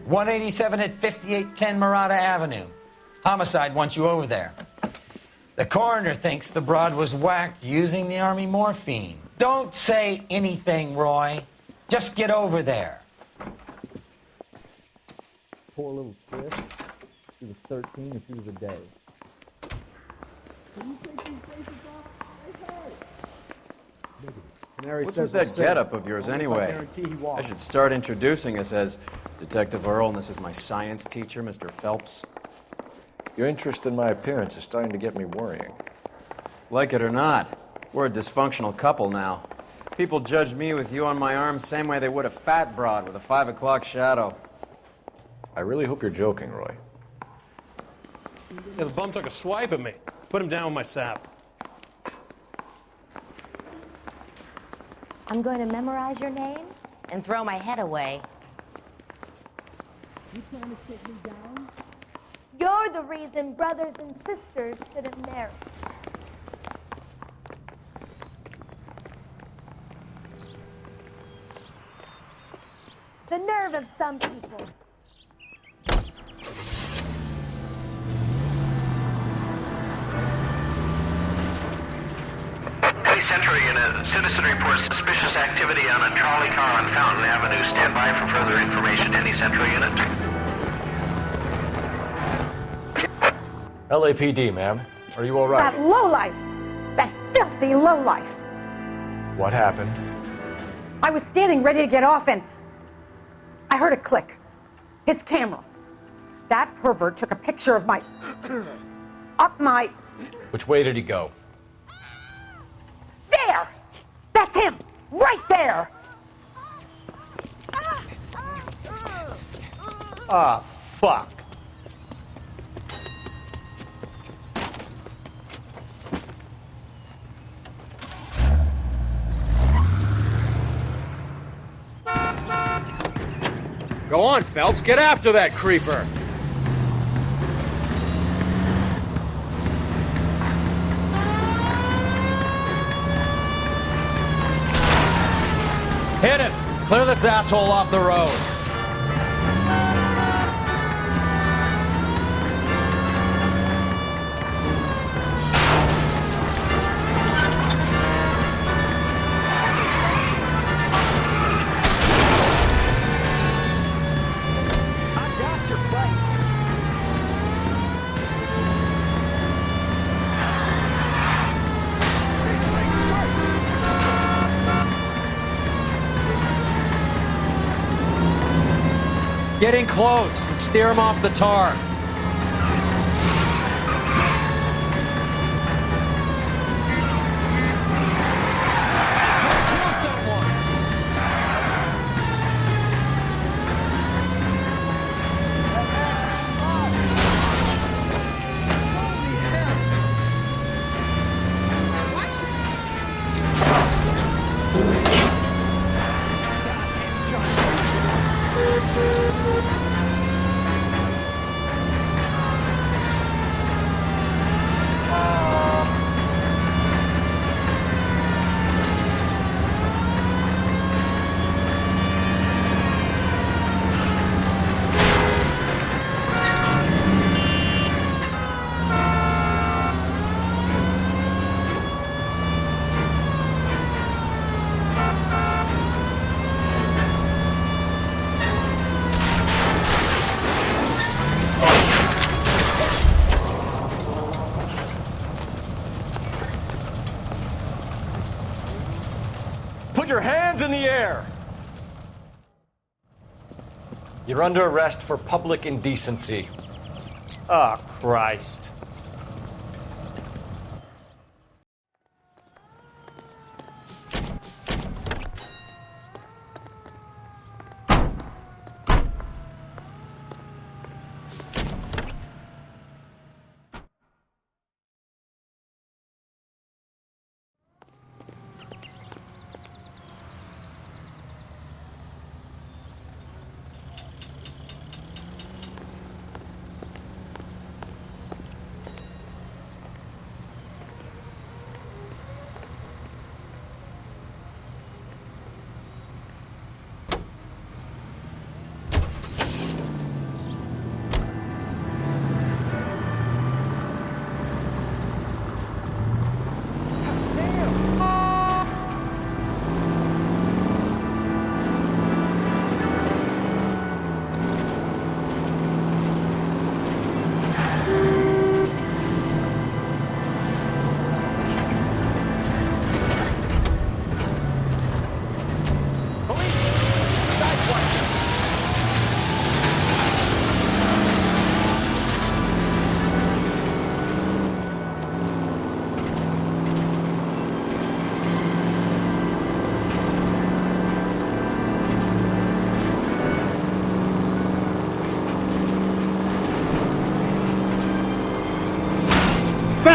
187 at 5810 Murata Avenue. Homicide wants you over there. The coroner thinks the broad was whacked using the Army morphine. Don't say anything, Roy. Just get over there. Poor little sis. She was 13 and she was a day. Can you take these faces off? Mary What's says with that getup of yours anyway? guarantee he walks. I should start introducing us as Detective Earle, and this is my science teacher, Mr. Phelps. Your interest in my appearance is starting to get me worrying. Like it or not, we're a dysfunctional couple now. People judge me with you on my arm same way they would a fat broad with a 5 o'clock shadow. I really hope you're joking, Roy. Yeah, the bum took a swipe at me. Put him down with my sap. I'm going to memorize your name and throw my head away. You trying to take me down? You're the reason brothers and sisters shouldn't marry. The nerve of some people. Century Unit. Citizen reports suspicious activity on a trolley car on Fountain Avenue. Stand by for further information. Any Central Unit? LAPD, ma'am. Are you all right? That lowlife! That filthy lowlife! What happened? I was standing ready to get off and I heard a click. His camera. That pervert took a picture of my... up my... Which way did he go? There! That's him! Right there! Ah, fuck. Go on, Phelps, get after that creeper! Hit it! Clear this asshole off the road! Get in close and steer him off the tar. Put your hands in the air! You're under arrest for public indecency. Ah, Christ.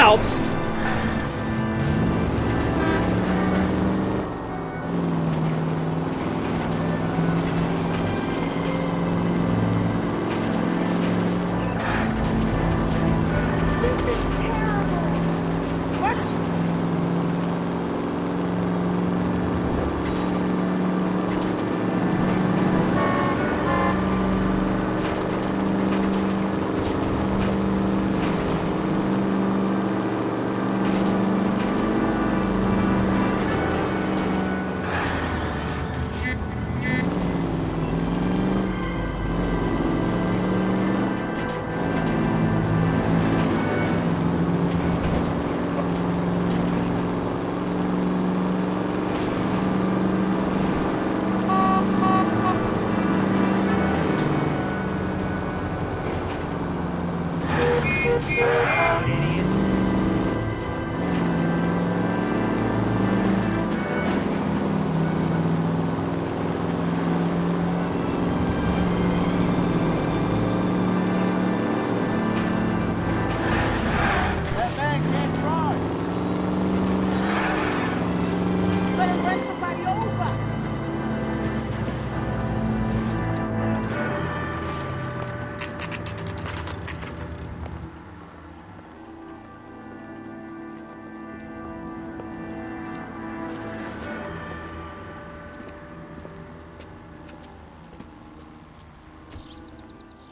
Phelps!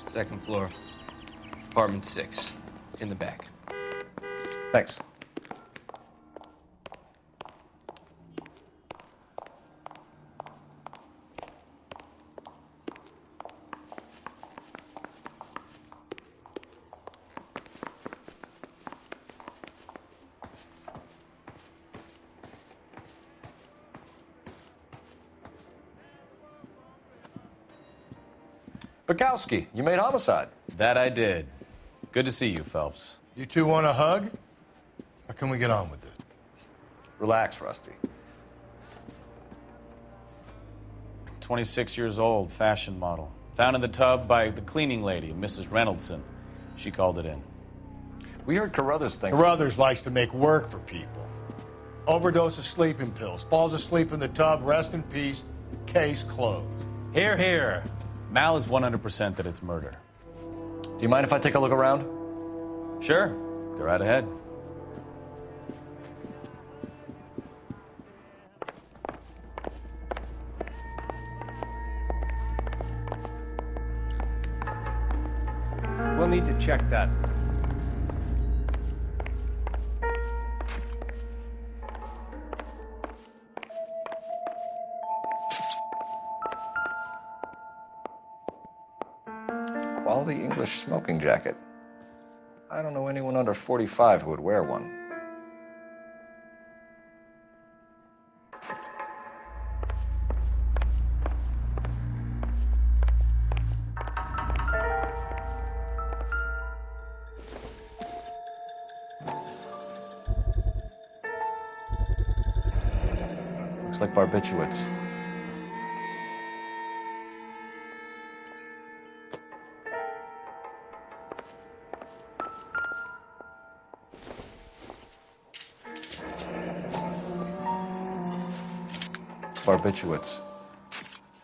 Second floor, apartment 6, in the back. Thanks. Bukowski, you made Homicide. That I did. Good to see you, Phelps. You two want a hug? Or can we get on with this? Relax, Rusty. 26 years old, fashion model. Found in the tub by the cleaning lady, Mrs. Randall. She called it in. We heard Carruthers thinks... Carruthers likes to make work for people. Overdose of sleeping pills. Falls asleep in the tub. Rest in peace. Case closed. Here, here. Mal is 100% that it's murder. Do you mind if I take a look around? Sure. Go right ahead. We'll need to check that. Quality English smoking jacket. I don't know anyone under 45 who would wear one. Looks like barbiturates. Barbiturates.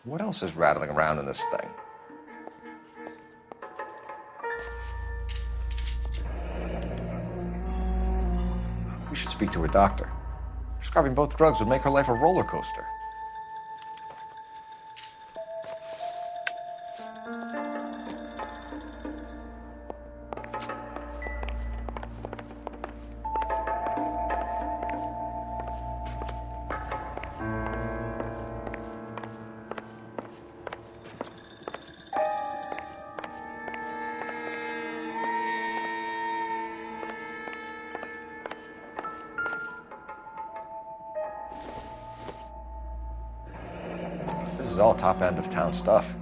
What else is rattling around in this thing? We should speak to a doctor. Prescribing both drugs would make her life a roller coaster. This is all top end of town stuff.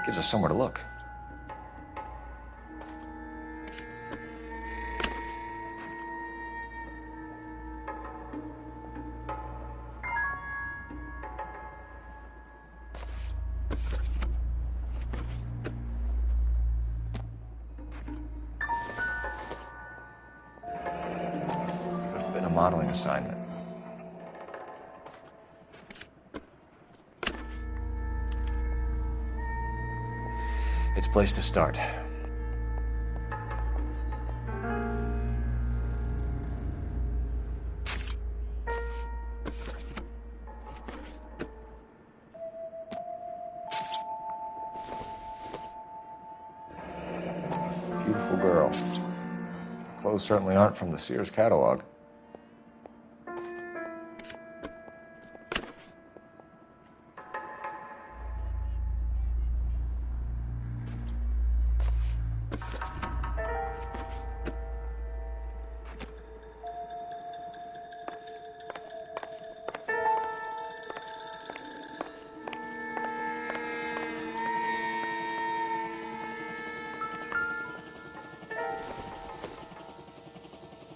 Gives us somewhere to look. modeling assignment. It's a place to start. Beautiful girl. Clothes certainly aren't from the Sears catalog.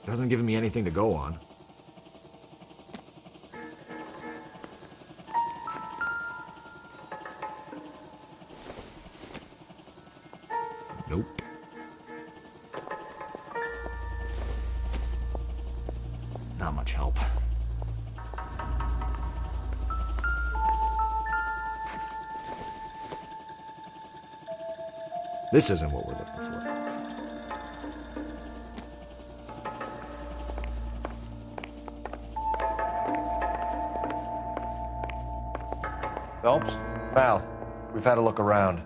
Hasn't given me anything to go on. Nope. Not much help. This isn't what we're looking for. Phelps? Mal, we've had a look around.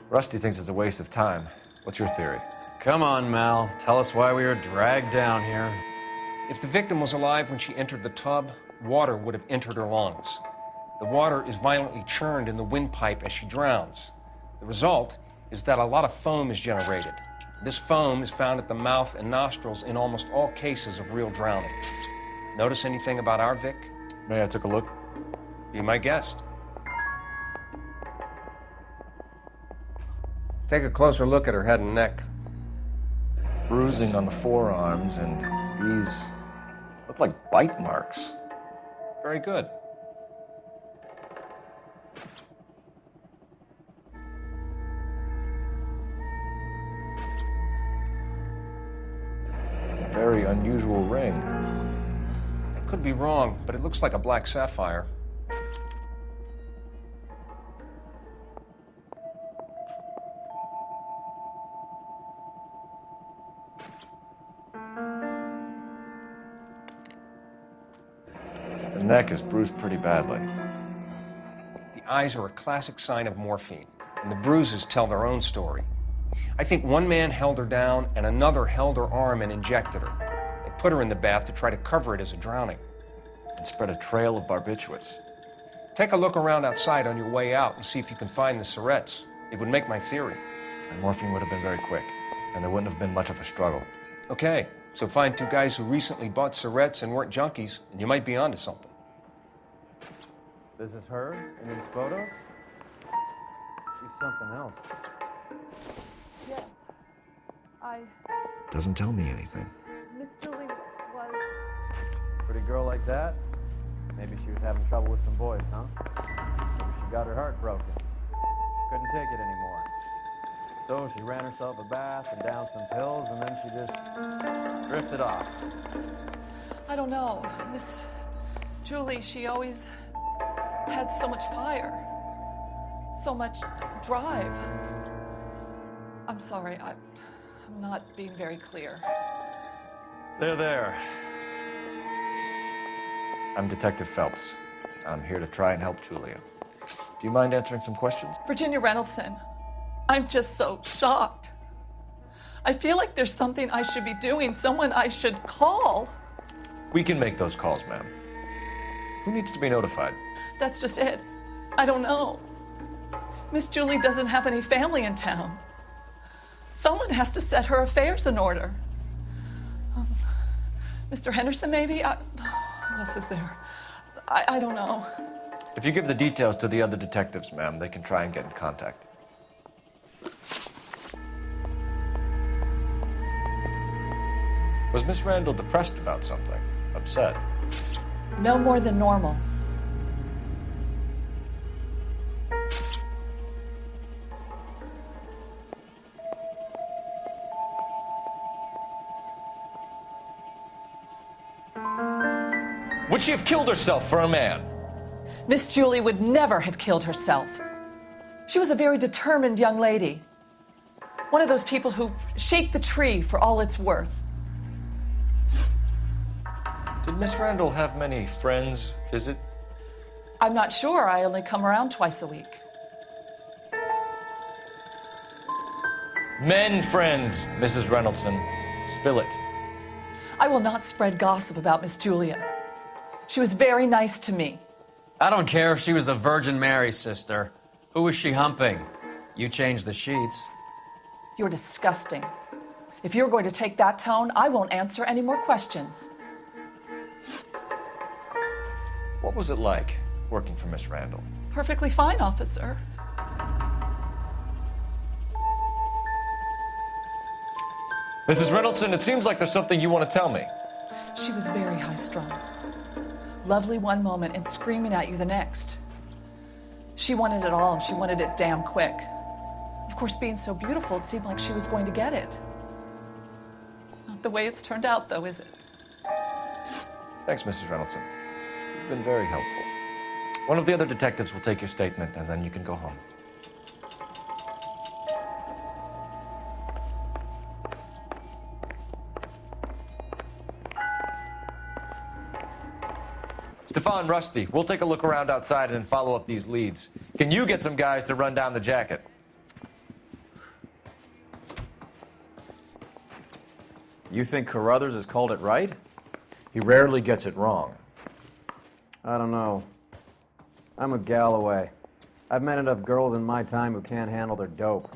Rusty thinks it's a waste of time. What's your theory? Come on, Mal. Tell us why we were dragged down here. If the victim was alive when she entered the tub, water would have entered her lungs. The water is violently churned in the windpipe as she drowns. The result is that a lot of foam is generated. This foam is found at the mouth and nostrils in almost all cases of real drowning. Notice anything about our Vic? May I took a look? Be my guest. Take a closer look at her head and neck. Bruising on the forearms, and these look like bite marks. Very good. Very unusual ring. I could be wrong, but it looks like a black sapphire. The neck is bruised pretty badly. The eyes are a classic sign of morphine, and the bruises tell their own story. I think one man held her down and another held her arm and injected her. They put her in the bath to try to cover it as a drowning. And spread a trail of barbiturates. Take a look around outside on your way out and see if you can find the syrettes. It would make my theory. And morphine would have been very quick, and there wouldn't have been much of a struggle. Okay, so find two guys who recently bought syrettes and weren't junkies, and you might be onto something. This is her in these photos? She's something else. Yes. Doesn't tell me anything. Miss Julie was... Pretty girl like that? Maybe she was having trouble with some boys, huh? Maybe she got her heart broken. Couldn't take it anymore. So she ran herself a bath and down some pills, and then she just drifted off. I don't know. Miss Julie, she always had so much fire, so much drive. I'm sorry, I'm not being very clear. There. I'm Detective Phelps. I'm here to try and help Julia. Do you mind answering some questions? Virginia Reynoldson, I'm just so shocked. I feel like there's something I should be doing, someone I should call. We can make those calls, ma'am. Who needs to be notified? That's just it. I don't know. Miss Julie doesn't have any family in town. Someone has to set her affairs in order. Mr. Henderson, maybe? Who else is there? I don't know. If you give the details to the other detectives, ma'am, they can try and get in contact. Was Miss Randall depressed about something? Upset? No more than normal. would she have killed herself for a man? Miss Julie would never have killed herself. She was a very determined young lady. One of those people who shake the tree for all it's worth. Did Miss Randall have many friends visit? I'm not sure. I only come around twice a week. Men friends, Mrs. Reynoldsson. Spill it. I will not spread gossip about Miss Julia. She was very nice to me. I don't care if she was the Virgin Mary, sister. Who was she humping? You changed the sheets. You're disgusting. If you're going to take that tone, I won't answer any more questions. What was it like working for Miss Randall? Perfectly fine, officer. Mrs. Reynoldsson, it seems like there's something you want to tell me. She was very high-strung. Lovely one moment and screaming at you the next. She wanted it all, and she wanted it damn quick. Of course, being so beautiful, it seemed like she was going to get it. Not the way it's turned out, though, is it? Thanks, Mrs. Reynoldsson. You've been very helpful. One of the other detectives will take your statement, and then you can go home. Stefan, Rusty, we'll take a look around outside and then follow up these leads. Can you get some guys to run down the jacket? You think Carruthers has called it right? He rarely gets it wrong. I don't know. I'm a Galloway. I've met enough girls in my time who can't handle their dope.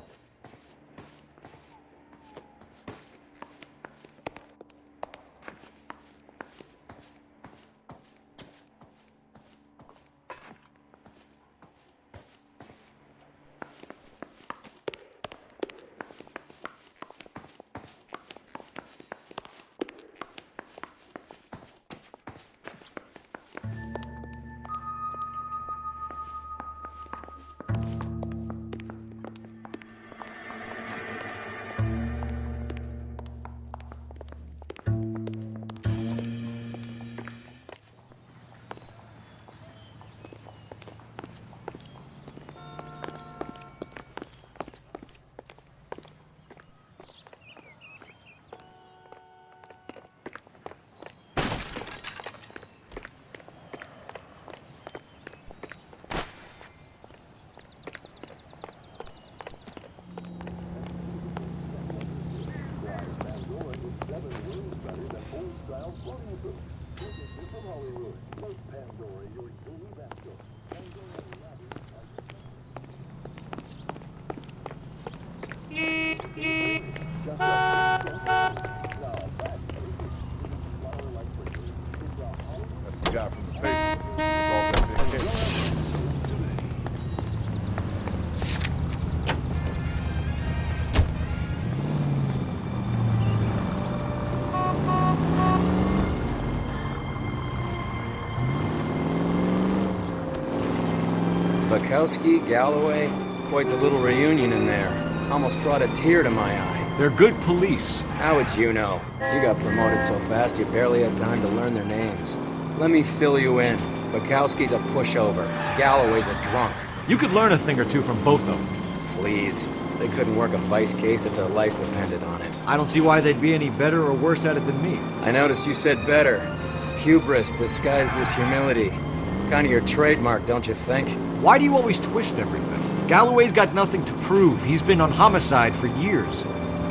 That's the guy from the papers. It's all been vindicated. Bukowski, Galloway, quite the little reunion in there. Almost brought a tear to my eye. They're good police. How would you know? You got promoted so fast you barely had time to learn their names. Let me fill you in. Bukowski's a pushover. Galloway's a drunk. You could learn a thing or two from both of them. Please. They couldn't work a vice case if their life depended on it. I don't see why they'd be any better or worse at it than me. I noticed you said better. Hubris disguised as humility. Kind of your trademark, don't you think? Why do you always twist everything? Galloway's got nothing to prove. He's been on Homicide for years.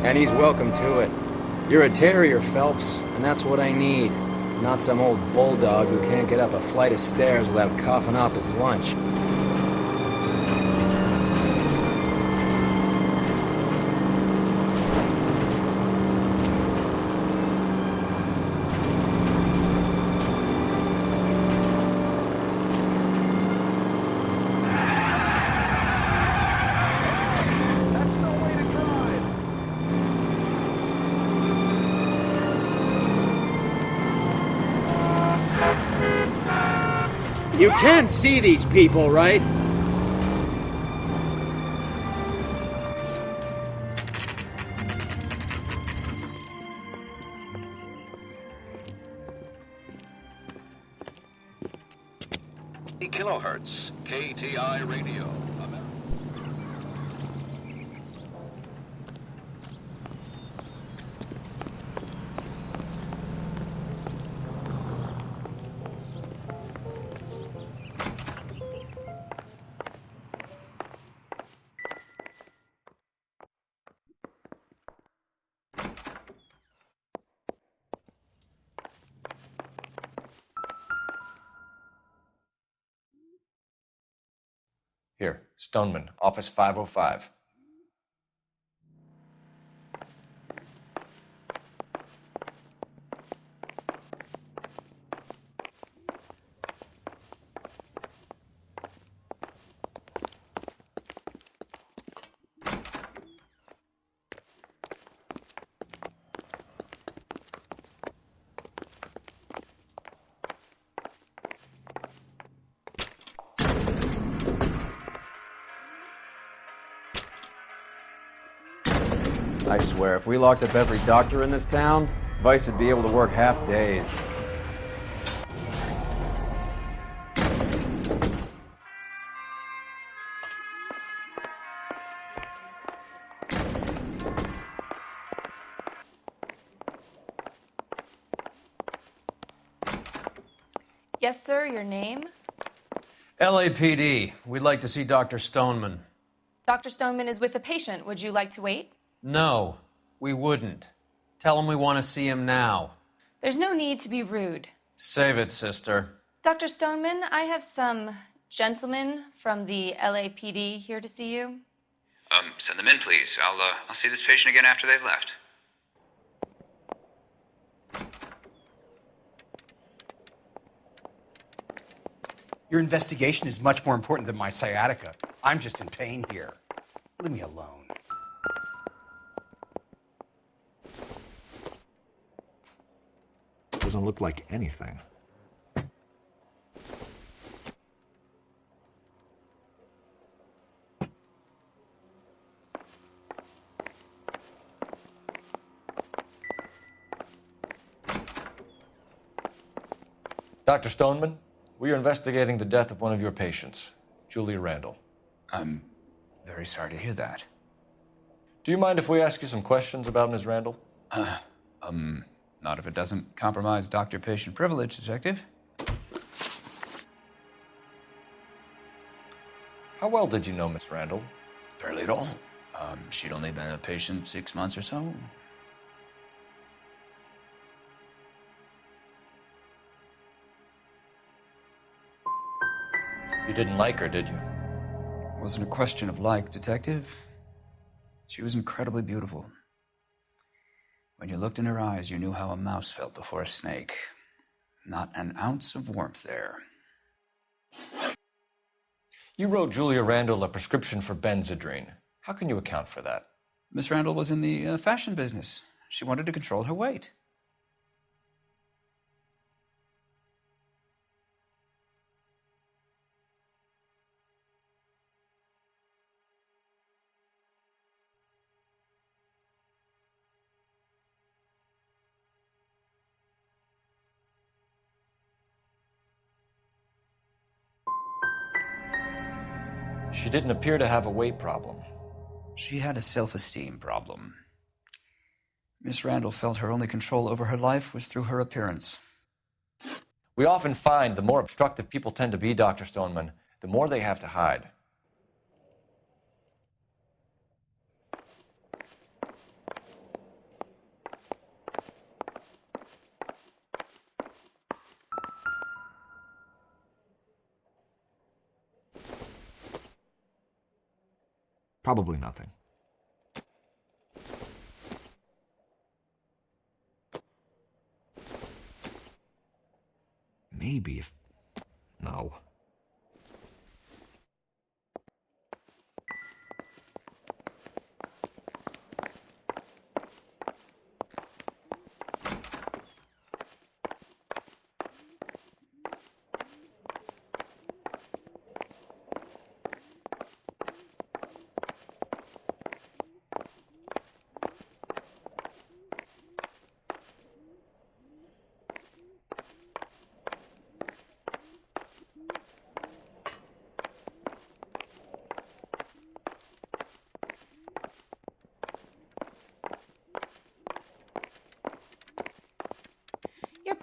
And he's welcome to it. You're a terrier, Phelps, and that's what I need. Not some old bulldog who can't get up a flight of stairs without coughing up his lunch. You can see these people, right? kilohertz, KTI radio. Here, Stoneman, office 505. I swear, if we locked up every doctor in this town, Vice would be able to work half days. Yes, sir, your name? LAPD. We'd like to see Dr. Stoneman. Dr. Stoneman is with a patient. Would you like to wait? No, we wouldn't. Tell him we want to see him now. There's no need to be rude. Save it, sister. Dr. Stoneman, I have some gentlemen from the LAPD here to see you. Send them in, please. I'll see this patient again after they've left. Your investigation is much more important than my sciatica. I'm just in pain here. Leave me alone. Doesn't look like anything. Dr. Stoneman, we are investigating the death of one of your patients, Julia Randall. I'm very sorry to hear that. Do you mind if we ask you some questions about Ms. Randall? Not if it doesn't compromise doctor-patient privilege, Detective. How well did you know Miss Randall? Barely at all. She'd only been a patient 6 months or so. You didn't like her, did you? It wasn't a question of like, Detective. She was incredibly beautiful. When you looked in her eyes, you knew how a mouse felt before a snake. Not an ounce of warmth there. You wrote Julia Randall a prescription for Benzedrine. How can you account for that? Miss Randall was in the fashion business. She wanted to control her weight. She didn't appear to have a weight problem. She had a self-esteem problem. Miss Randall felt her only control over her life was through her appearance. We often find the more obstructive people tend to be, Dr. Stoneman, the more they have to hide. Probably nothing. Maybe if... No.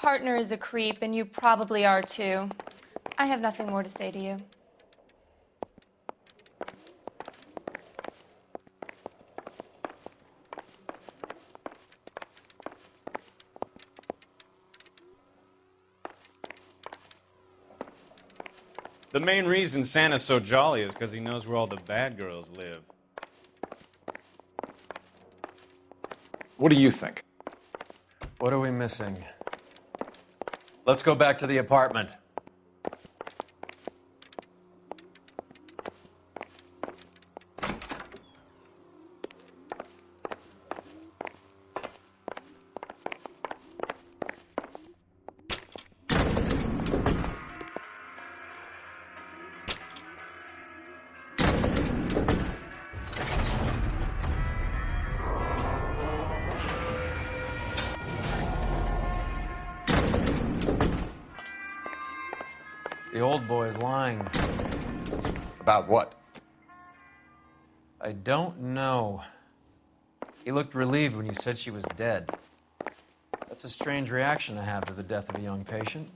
partner is a creep, and you probably are too. I have nothing more to say to you. The main reason Santa's so jolly is because he knows where all the bad girls live. What do you think? What are we missing? Let's go back to the apartment. The old boy is lying. About what? I don't know. He looked relieved when you said she was dead. That's a strange reaction to have to the death of a young patient.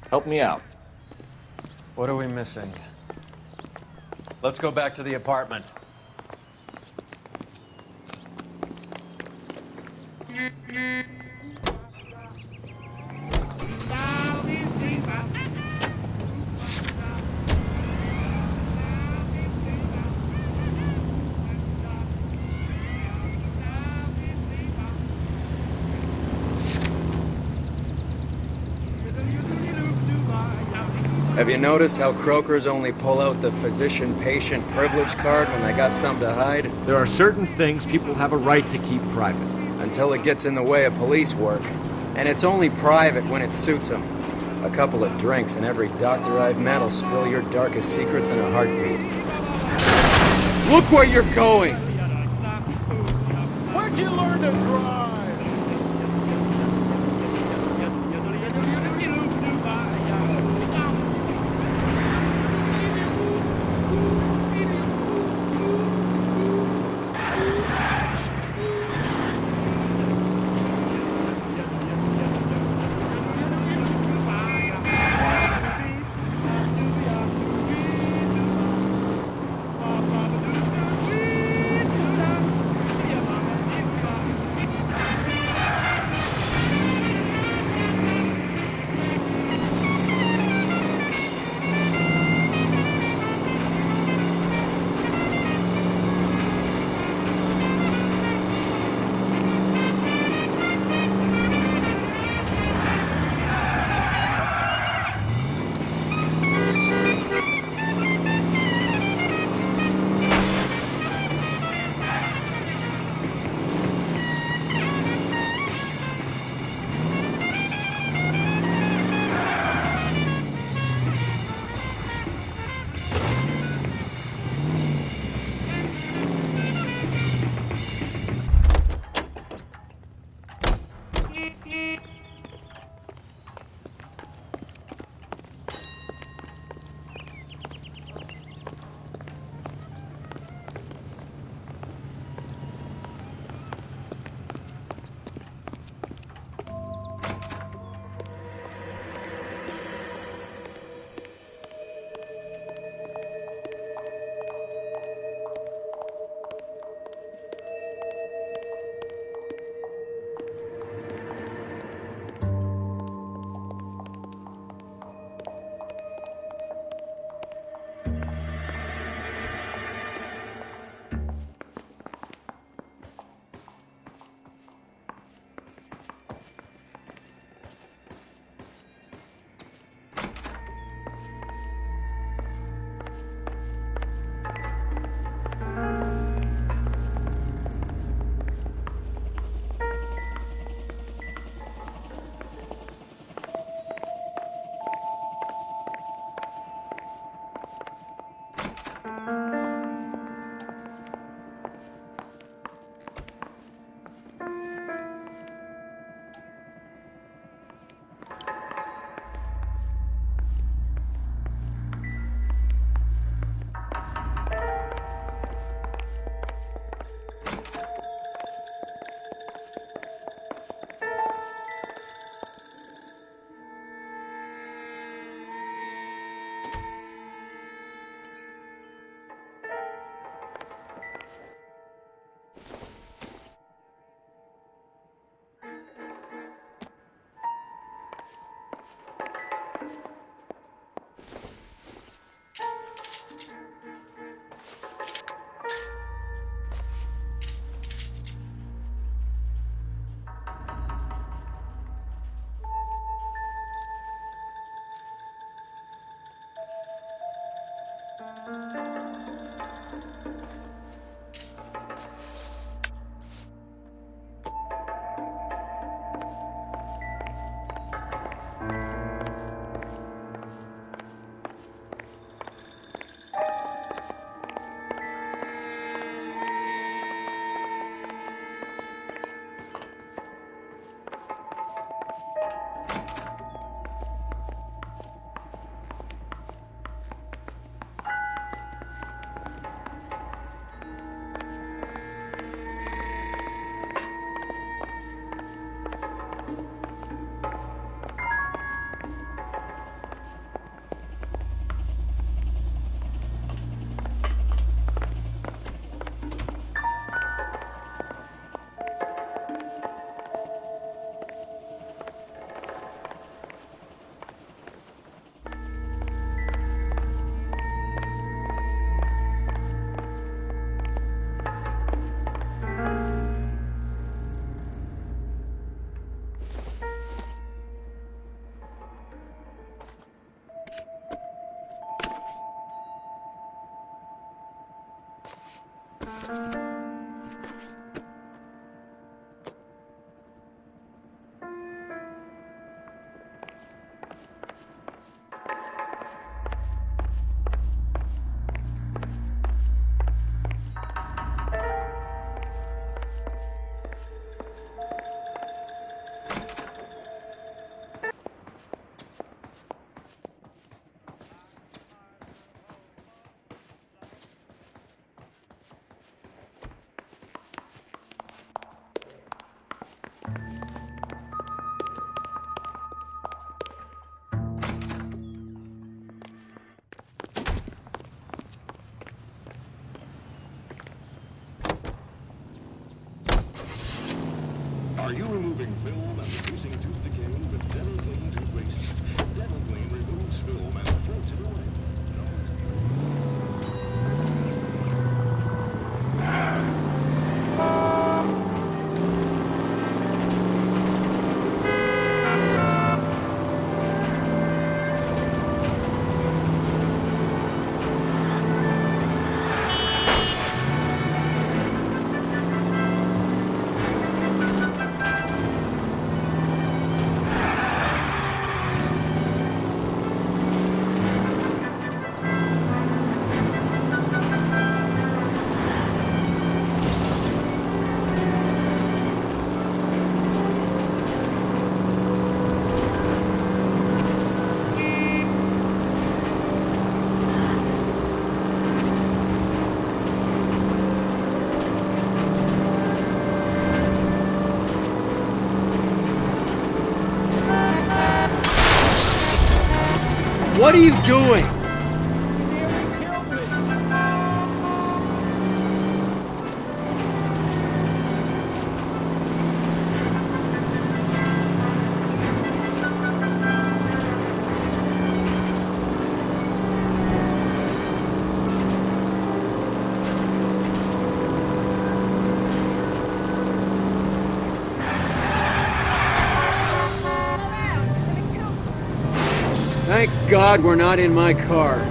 Help me out. What are we missing? Let's go back to the apartment. Have you noticed how croakers only pull out the physician-patient privilege card when they got something to hide? There are certain things people have a right to keep private. Until it gets in the way of police work. And it's only private when it suits them. A couple of drinks and every doctor I've met will spill your darkest secrets in a heartbeat. Look where you're going! Where'd you learn to drive? removing film and reducing tooth decay with Dental Clean toothpaste. Dental Clean removes film and floats it away. What are you doing? Thank God we're not in my car.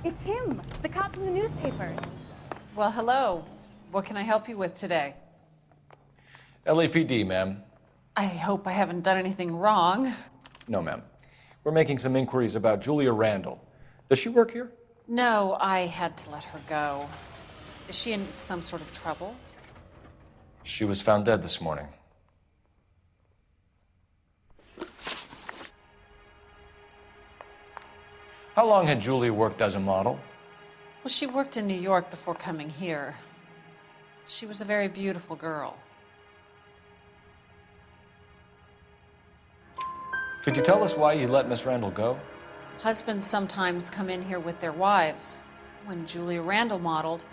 It's him, the cop from the newspaper. Well, hello. What can I help you with today? LAPD, ma'am. I hope I haven't done anything wrong. No, ma'am. We're making some inquiries about Julia Randall. Does she work here? No, I had to let her go. Is she in some sort of trouble? She was found dead this morning. How long had Julia worked as a model? Well, she worked in New York before coming here. She was a very beautiful girl. Could you tell us why you let Miss Randall go? Husbands sometimes come in here with their wives. When Julia Randall modeled,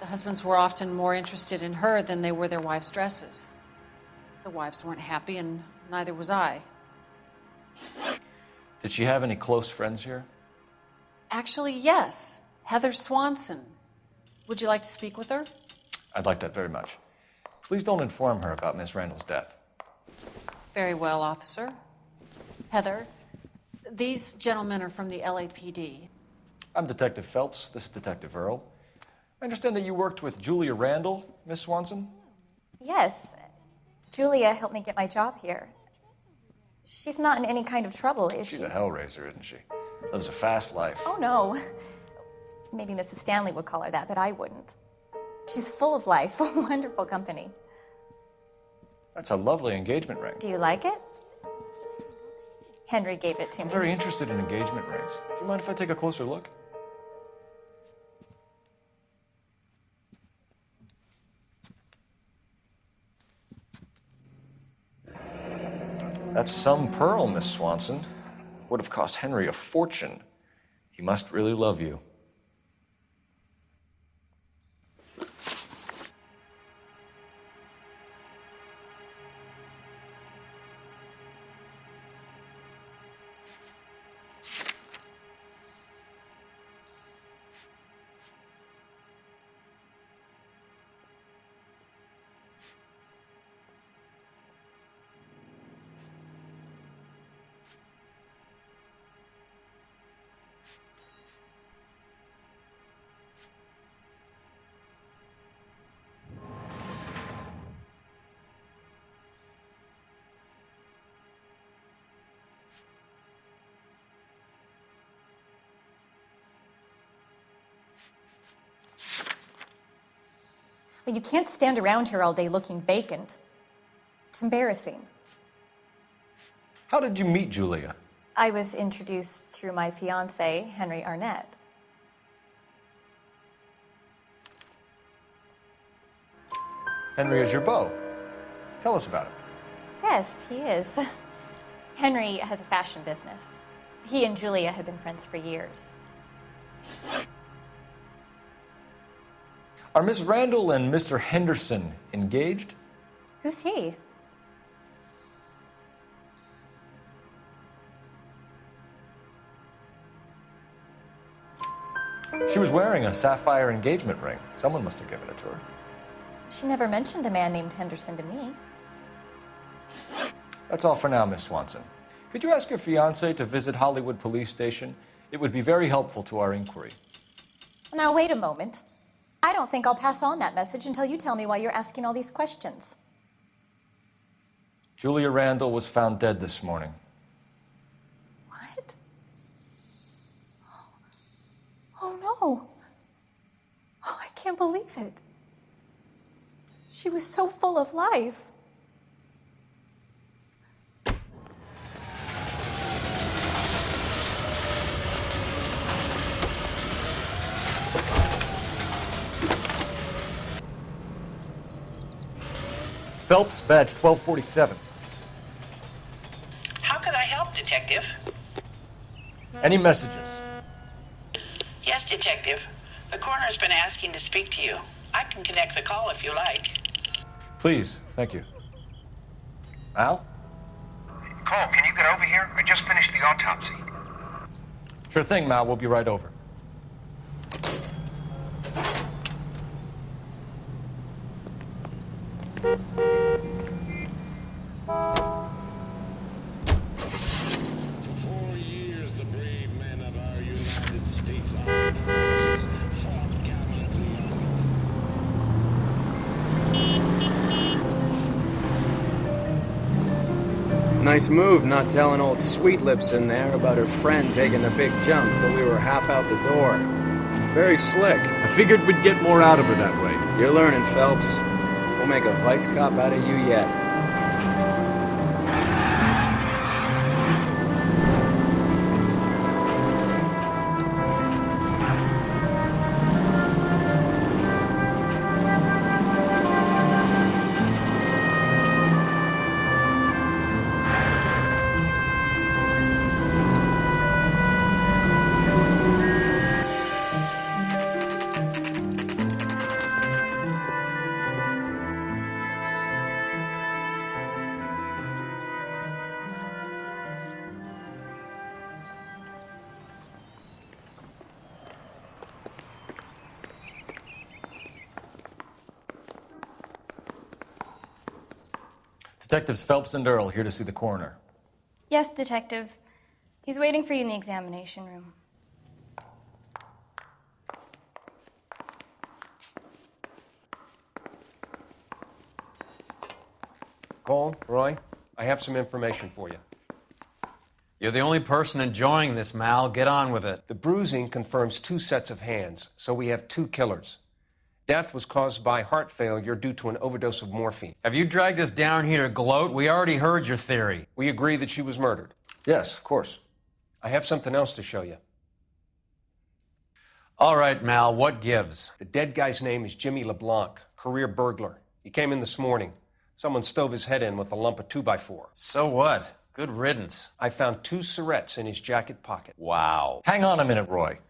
the husbands were often more interested in her than they were their wives' dresses. The wives weren't happy, and neither was I. Did she have any close friends here? Actually, yes. Heather Swanson. Would you like to speak with her? I'd like that very much. Please don't inform her about Miss Randall's death. Very well, officer. Heather, these gentlemen are from the LAPD. I'm Detective Phelps. This is Detective Earle. I understand that you worked with Julia Randall, Miss Swanson? Yes. Julia helped me get my job here. She's not in any kind of trouble, is she? She's a hellraiser, isn't she? Lives a fast life. Oh, no. Maybe Mrs. Stanley would call her that, but I wouldn't. She's full of life, a wonderful company. That's a lovely engagement ring. Do you like it? Henry gave it to me. I'm very interested in engagement rings. Do you mind if I take a closer look? That's some pearl, Miss Swanson. Would have cost Henry a fortune. He must really love you. Well, you can't stand around here all day looking vacant. It's embarrassing. How did you meet Julia? I was introduced through my fiancé, Henry Arnett. Henry is your beau. Tell us about it. Yes, he is. Henry has a fashion business. He and Julia have been friends for years. Are Miss Randall and Mr. Henderson engaged? Who's he? She was wearing a sapphire engagement ring. Someone must have given it to her. She never mentioned a man named Henderson to me. That's all for now, Miss Swanson. Could you ask your fiancé to visit Hollywood Police Station? It would be very helpful to our inquiry. Now, wait a moment. I don't think I'll pass on that message until you tell me why you're asking all these questions. Julia Randall was found dead this morning. What? Oh, no. Oh, I can't believe it. She was so full of life. Phelps, badge 1247. How could I help, Detective? Any messages? Yes, Detective. The coroner's been asking to speak to you. I can connect the call if you like. Please, thank you. Al? Cole, can you get over here? I just finished the autopsy. Sure thing, Mal. We'll be right over. For 4 years, the brave men of our United States Armed Forces fought gallantly on. Nice move not telling old Sweet Lips in there about her friend taking the big jump till we were half out the door. Very slick. I figured we'd get more out of her that way. You're learning, Phelps. We'll make a vice cop out of you yet. Detectives Phelps and Earle here to see the coroner. Yes, Detective. He's waiting for you in the examination room. Cole, Roy, I have some information for you. You're the only person enjoying this, Mal. Get on with it. The bruising confirms 2 sets of hands, so we have 2 killers. Death was caused by heart failure due to an overdose of morphine. Have you dragged us down here to gloat? We already heard your theory. We agree that she was murdered. Yes, of course. I have something else to show you. All right, Mal, what gives? The dead guy's name is Jimmy LeBlanc, career burglar. He came in this morning. Someone stove his head in with a lump of 2x4. So what? Good riddance. I found 2 cigarettes in his jacket pocket. Wow. Hang on a minute, Roy.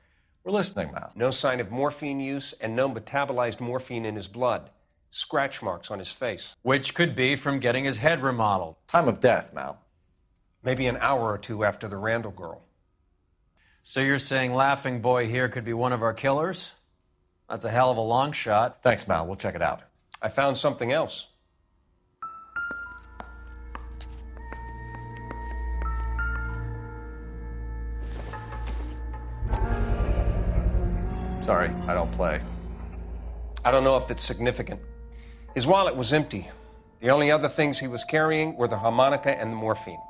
We're listening now. No sign of morphine use and no metabolized morphine in his blood. Scratch marks on his face. Which could be from getting his head remodeled. Time of death, Mal. Maybe an hour or 2 after the Randall girl. So you're saying Laughing Boy here could be one of our killers? That's a hell of a long shot. Thanks, Mal. We'll check it out. I found something else. Sorry, I don't play. I don't know if it's significant. His wallet was empty. The only other things he was carrying were the harmonica and the morphine.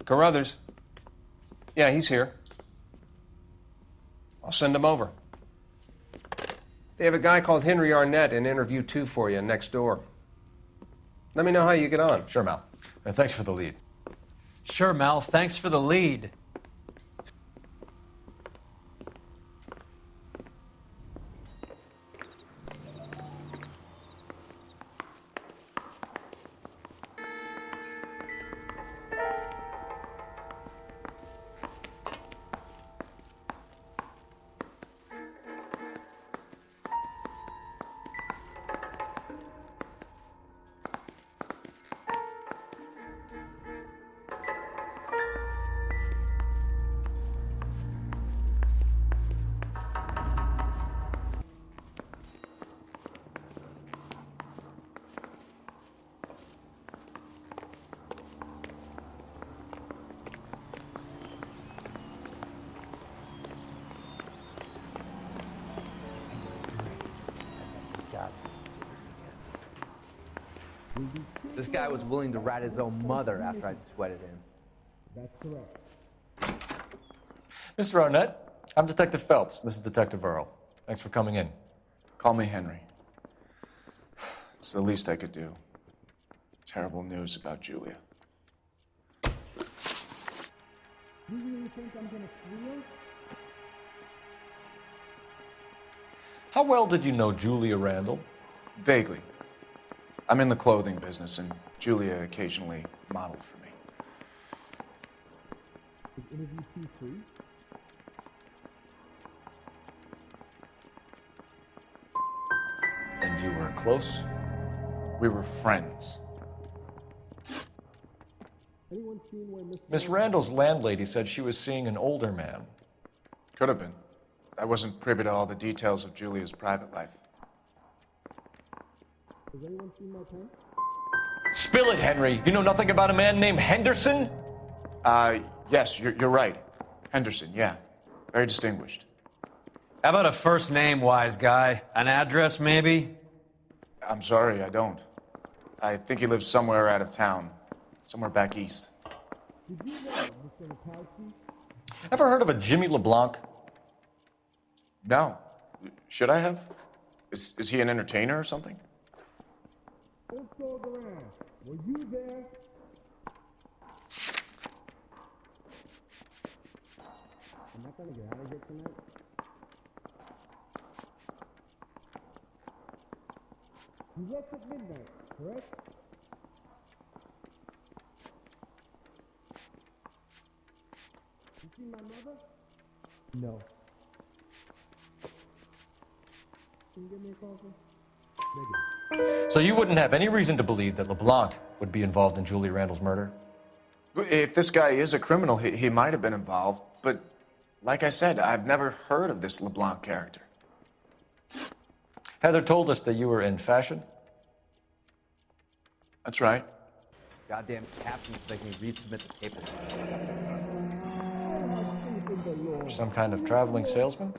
Carruthers. Yeah, he's here. I'll send him over. They have a guy called Henry Arnett in interview 2 for you next door. Let me know how you get on. Sure, Mal. And thanks for the lead. Sure, Mal. Thanks for the lead. This guy was willing to rat his own mother after I'd sweated him. That's correct. Mr. Arnett, I'm Detective Phelps. This is Detective Earle. Thanks for coming in. Call me Henry. It's the least I could do. Terrible news about Julia. You really think I'm gonna squeal? How well did you know Julia Randall? Vaguely. I'm in the clothing business, and Julia occasionally modeled for me. Is interview 2 free? And you were close? We were friends. Anyone seen where Miss Randall's landlady said she was seeing an older man. Could have been. I wasn't privy to all the details of Julia's private life. Has anyone seen my pen? Spill it, Henry. You know nothing about a man named Henderson? Yes, you're right. Henderson, yeah. Very distinguished. How about a first name, wise guy? An address, maybe? I'm sorry, I don't. I think he lives somewhere out of town. Somewhere back east. Did you know Mr. Mikowski? Ever heard of a Jimmy LeBlanc? No. Should I have? Is he an entertainer or something? Also, Duran, were you there? I'm not gonna get out of here tonight. You left at midnight, correct? You see my mother? No. Can you get me a coffee? Negative. So you wouldn't have any reason to believe that LeBlanc would be involved in Julia Randall's murder? If this guy is a criminal, he might have been involved. But like I said, I've never heard of this LeBlanc character. Heather told us that you were in fashion. That's right. Goddamn captains make me resubmit the papers. You're some kind of traveling salesman?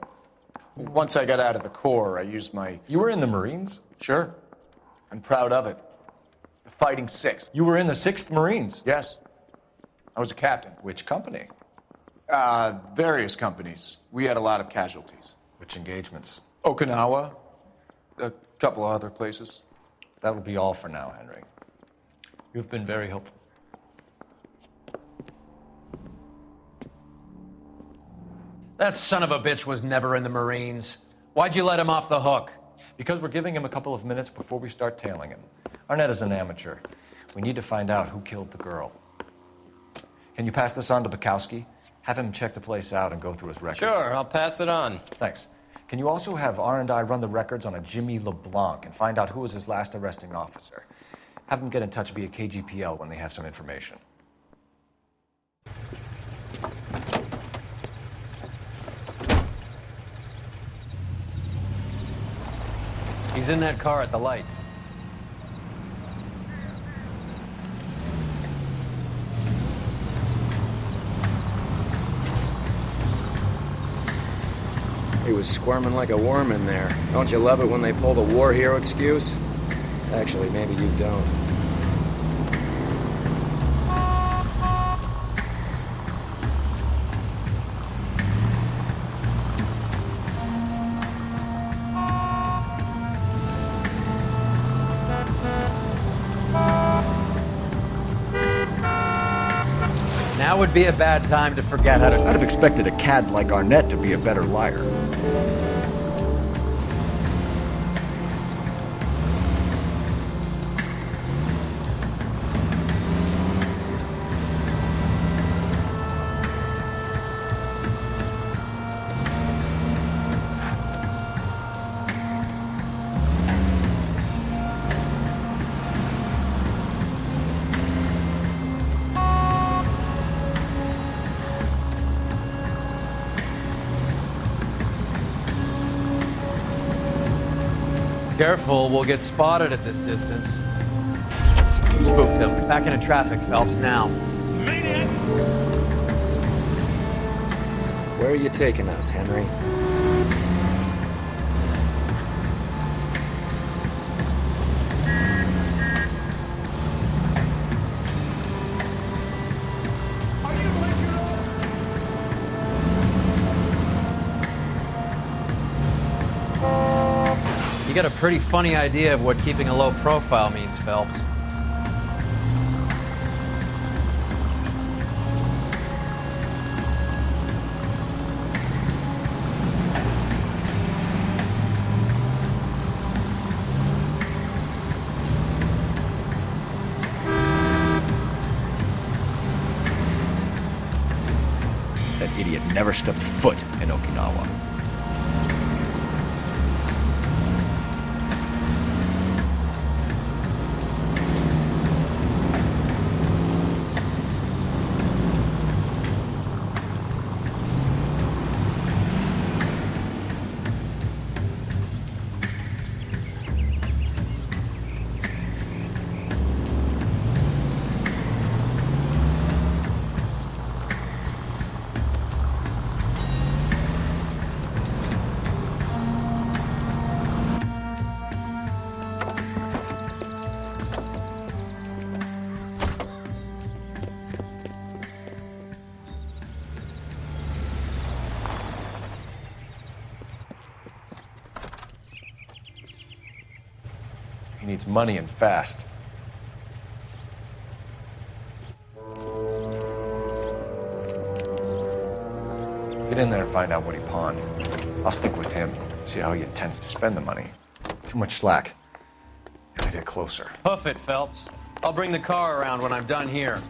Once I got out of the Corps, I used my... You were in the Marines? Sure. I'm proud of it. The Fighting Sixth. You were in the 6th Marines? Yes. I was a captain. Which company? Various companies. We had a lot of casualties. Which engagements? Okinawa. A couple of other places. That will be all for now, Henry. You've been very helpful. That son of a bitch was never in the Marines. Why'd you let him off the hook? Because we're giving him a couple of minutes before we start tailing him. Arnett is an amateur. We need to find out who killed the girl. Can you pass this on to Bukowski? Have him check the place out and go through his records. Sure, I'll pass it on. Thanks. Can you also have R&I run the records on a Jimmy LeBlanc and find out who was his last arresting officer? Have them get in touch via KGPL when they have some information. He's in that car at the lights. He was squirming like a worm in there. Don't you love it when they pull the war hero excuse? Actually, maybe you don't. Now would be a bad time to forget how to... I'd have expected a cad like Arnett to be a better liar. Careful, we'll get spotted at this distance. Spooked him. Back into traffic, Phelps, now. Where are you taking us, Henry? You got a pretty funny idea of what keeping a low profile means, Phelps. That idiot never stepped foot in Okinawa. He needs money and fast. Get in there and find out what he pawned. I'll stick with him, see how he intends to spend the money. Too much slack. Gotta get closer. Hoof it, Phelps. I'll bring the car around when I'm done here.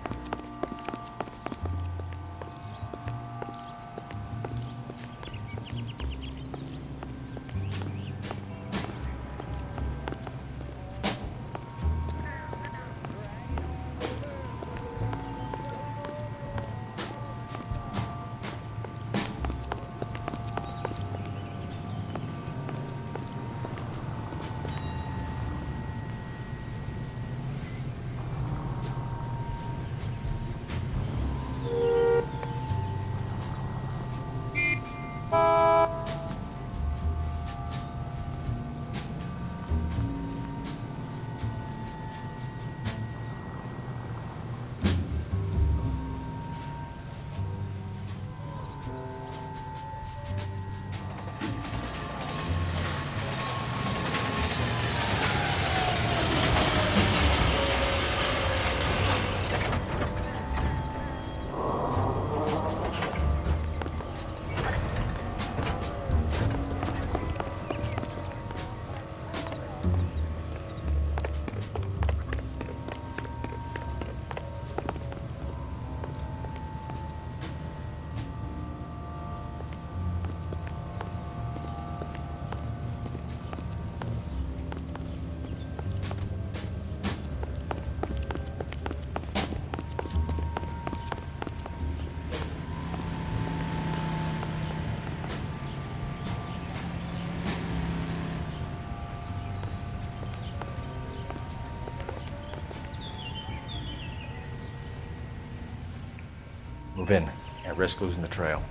Move in. Can't risk losing the trail.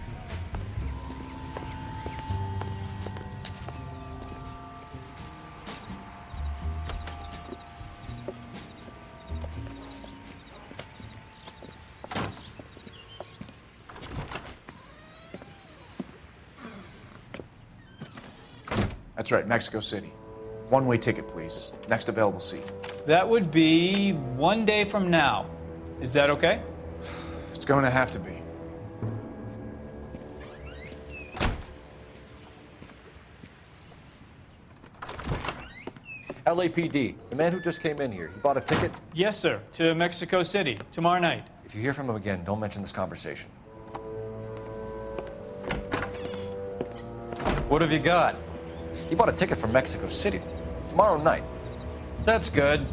That's right, Mexico City. One-way ticket, please. Next available seat. That would be 1 day from now. Is that okay? It's It's going to have to be. LAPD, the man who just came in here, he bought a ticket? Yes, sir. To Mexico City, tomorrow night. If you hear from him again, don't mention this conversation. What have you got? He bought a ticket from Mexico City, tomorrow night. That's good,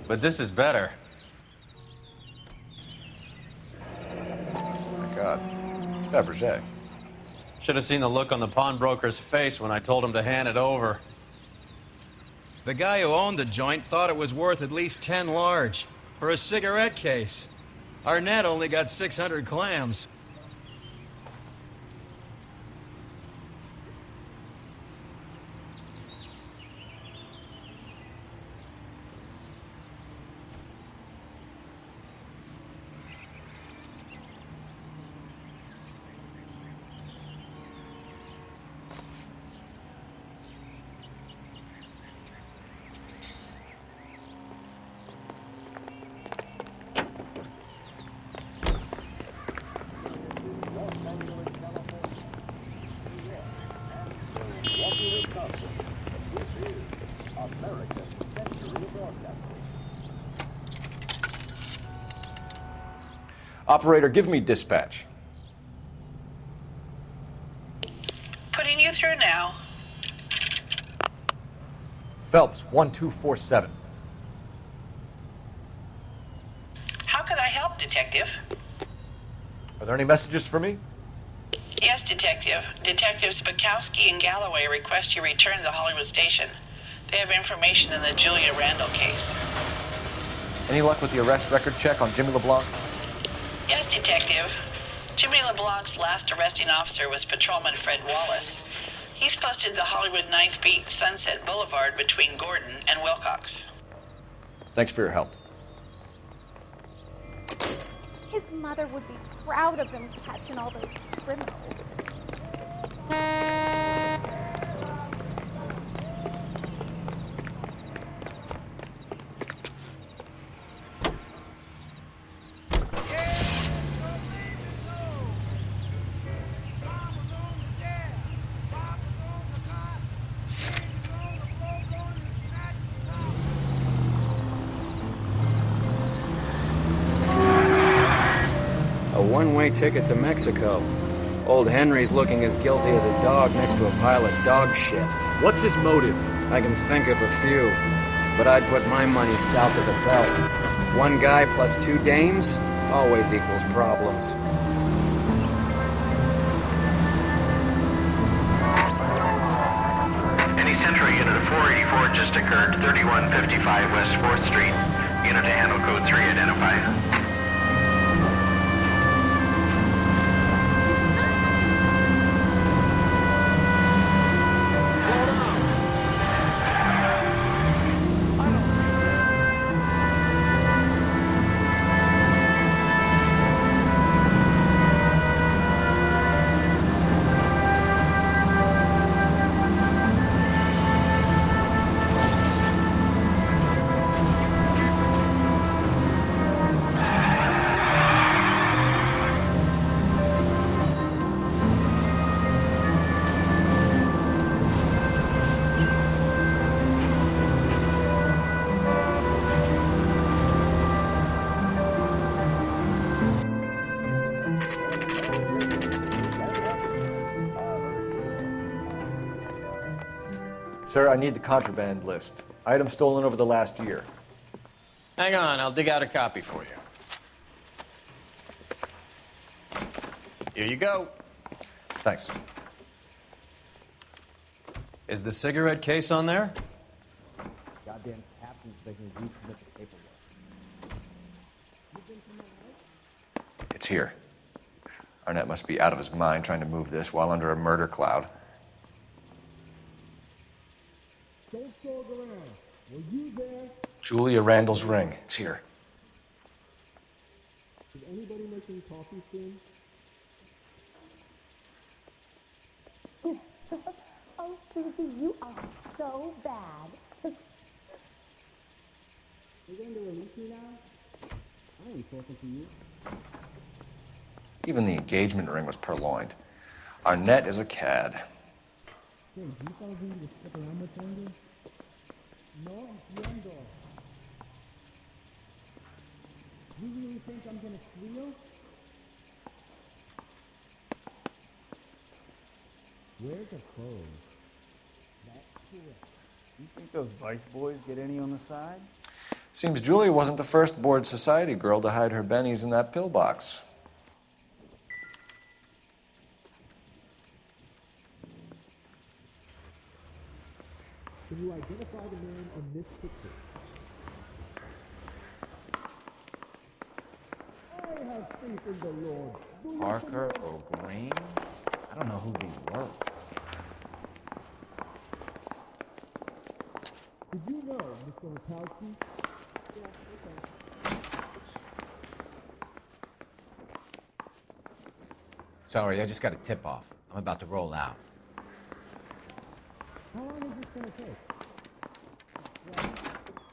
but this is better. Oh my God, it's Fabergé. Should have seen the look on the pawnbroker's face when I told him to hand it over. The guy who owned the joint thought it was worth at least 10 large for a cigarette case. Arnett only got 600 clams. Operator, give me dispatch. Putting you through now. Phelps, 1247. How could I help, Detective? Are there any messages for me? Yes, Detective. Detectives Bukowski and Galloway request you return to the Hollywood station. They have information in the Julia Randall case. Any luck with the arrest record check on Jimmy LeBlanc? Yes, Detective. Jimmy LeBlanc's last arresting officer was Patrolman Fred Wallace. He's posted the Hollywood 9th Beat Sunset Boulevard between Gordon and Wilcox. Thanks for your help. His mother would be proud of him catching all those criminals. One-way ticket to Mexico. Old Henry's looking as guilty as a dog next to a pile of dog shit. What's his motive? I can think of a few, but I'd put my money south of the belt. One guy plus 2 dames always equals problems. Any Central unit of 484 just occurred, 3155 West 4th Street. Unit to handle code 3 identified. Sir, I need the contraband list. Items stolen over the last year. Hang on, I'll dig out a copy for you. Here you go. Thanks. Is the cigarette case on there? Goddamn captain's making you submit the paperwork. It's here. Arnett must be out of his mind trying to move this while under a murder cloud. Don't stalk around. Were you there? Julia Randall's ring. It's here. Is anybody making coffee soon? Oh, Susie, you are so bad. They're going to release me now? I ain't talking to you. Even the engagement ring was purloined. Arnett is a cad. You really think I'm gonna squeal? Where's the clothes? That's cool. You think those Vice boys get any on the side? Seems Julia wasn't the first bored society girl to hide her bennies in that pillbox. Can you identify the man in this picture? I have faith in the Lord. Parker or Green? I don't know who'd be worse. Did you know, Mr. Phelps? Sorry, I just got a tip-off. I'm about to roll out. How long is this gonna take?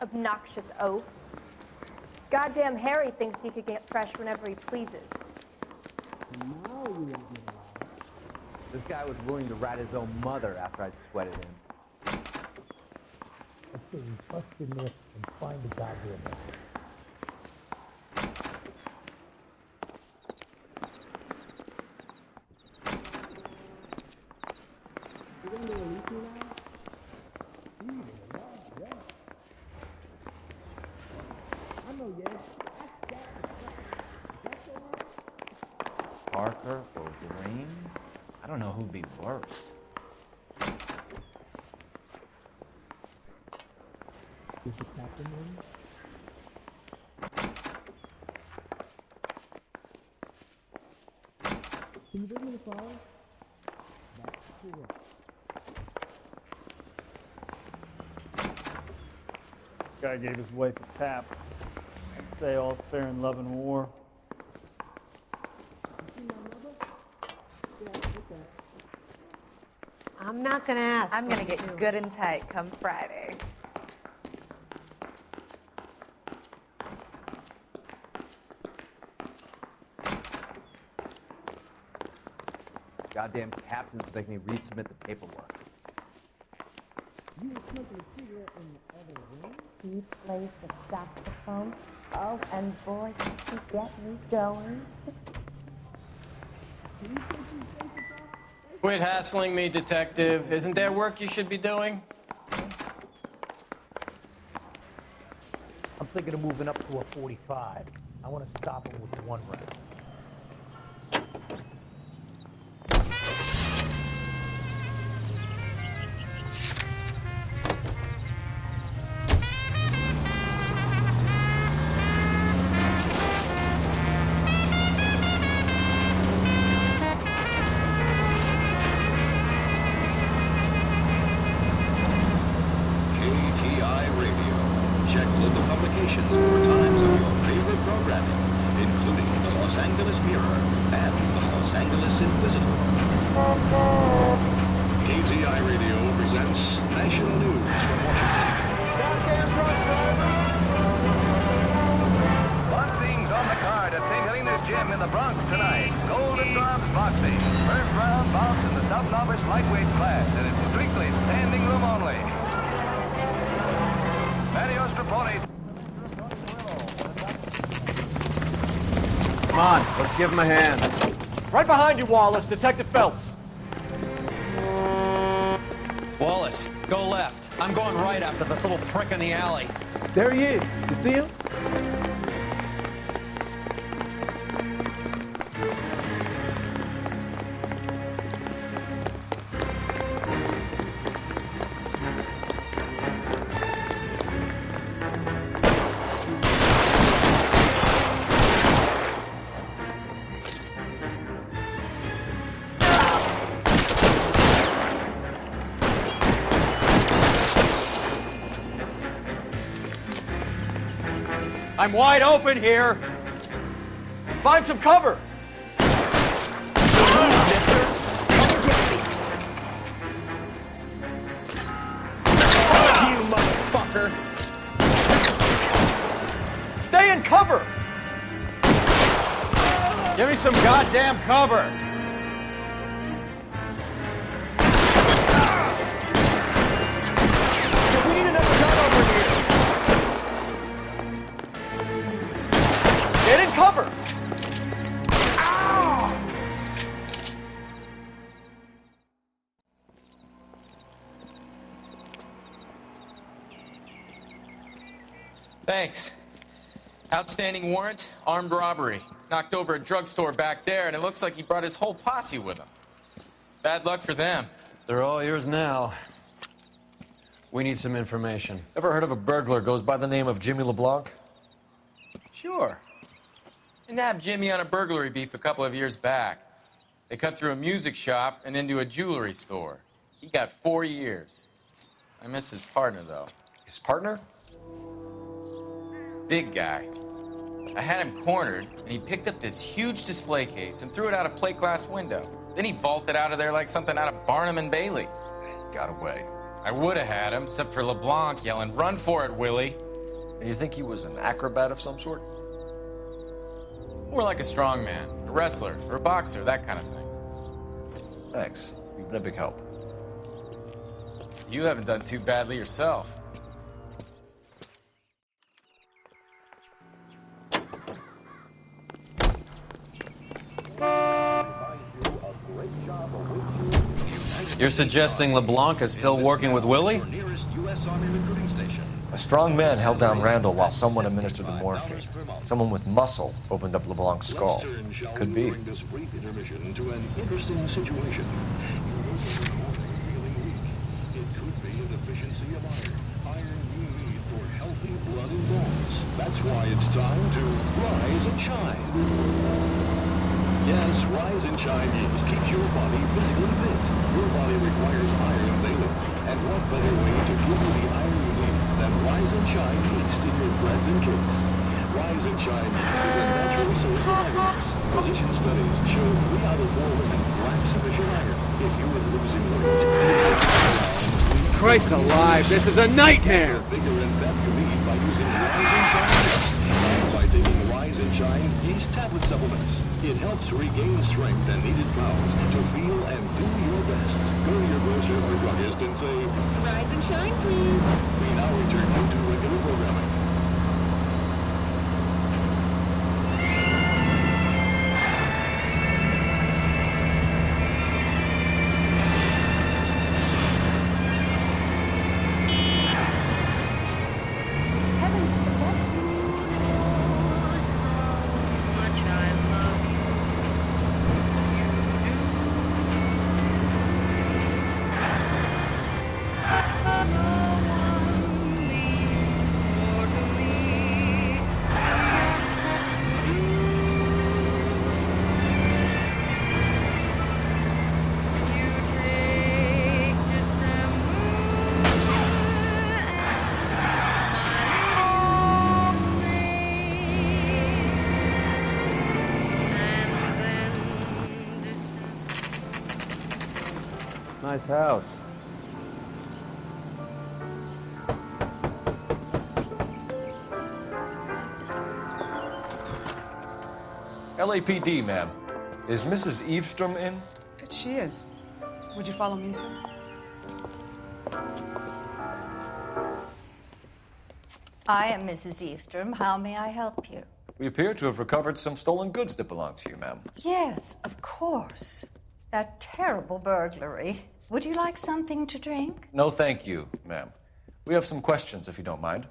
Obnoxious oaf. Goddamn Harry thinks he could get fresh whenever he pleases. Now we are getting out. This guy was willing to rat his own mother after I'd sweated him. Let's say we bust in there and find the goddamn man. You gonna release me now? I know, yes. Parker or Green? I don't know who'd be worse. Is the captain in? Can you bring me the file? That's correct. Guy gave his wife a tap. I'd say all's fair in love and war. I'm not gonna ask. I'm gonna get good and tight come Friday. Goddamn captains make me resubmit the paperwork. You were smoking a cigarette in the other room? He plays the saxophone. Oh, and boy, did he get me going. Quit hassling me, detective. Isn't there work you should be doing? I'm thinking of moving up to a 45. I want to stop him with one round. Give him a hand. Right behind you, Wallace. Detective Phelps. Wallace, go left. I'm going right after this little prick in the alley. There he is. You see him? I'm wide open here. Find some cover. You motherfucker! Stay in cover. Give me some goddamn cover! We need another gun over here! Get in cover! Thanks. Outstanding warrant, armed robbery. Knocked over a drugstore back there, and it looks like he brought his whole posse with him. Bad luck for them. They're all yours now. We need some information. Ever heard of a burglar goes by the name of Jimmy LeBlanc? Sure. I nabbed Jimmy on a burglary beef a couple of years back. They cut through a music shop and into a jewelry store. He got 4 years. I miss his partner, though. His partner? Big guy. I had him cornered, and he picked up this huge display case and threw it out a plate glass window. Then he vaulted out of there like something out of Barnum and Bailey. Got away. I would have had him, except for LeBlanc yelling, "Run for it, Willie!" And you think he was an acrobat of some sort? More like a strongman, a wrestler, or a boxer, that kind of thing. Thanks. You've been a big help. You haven't done too badly yourself. You're suggesting LeBlanc is still working with Willie? A strong man held down Randall while someone administered the morphine. Someone with muscle opened up LeBlanc's skull. Could be. This brief intermission to an interesting situation. It could be a deficiency of iron. Iron you need for healthy blood and bones. That's why it's time to rise and shine. Yes, rise and shine yeast keeps your body physically fit. Your body requires iron daily. And what better way to give you the iron you need than rise and shine yeast in your breads and cakes? Rise and shine yeast is a natural source of iron. Physician studies show 3 out of 4 women lack sufficient iron. If you are losing weight, Christ alive, this is a nightmare! bigger and better you need by using Rise and Shine yeast. And by taking Rise and Shine yeast tablet supplements. It helps regain strength and needed powers to feel and do your best. Go to your grocer or druggist and say, Rise and shine, please. we now return you to regular programming. Nice house. LAPD, ma'am. Is Mrs. Eavestrom in? She is. Would you follow me, sir? I am Mrs. Eastrom. How may I help you? We appear to have recovered some stolen goods that belong to you, ma'am. Yes, of course. That terrible burglary. Would you like something to drink? No, thank you, ma'am. We have some questions, if you don't mind.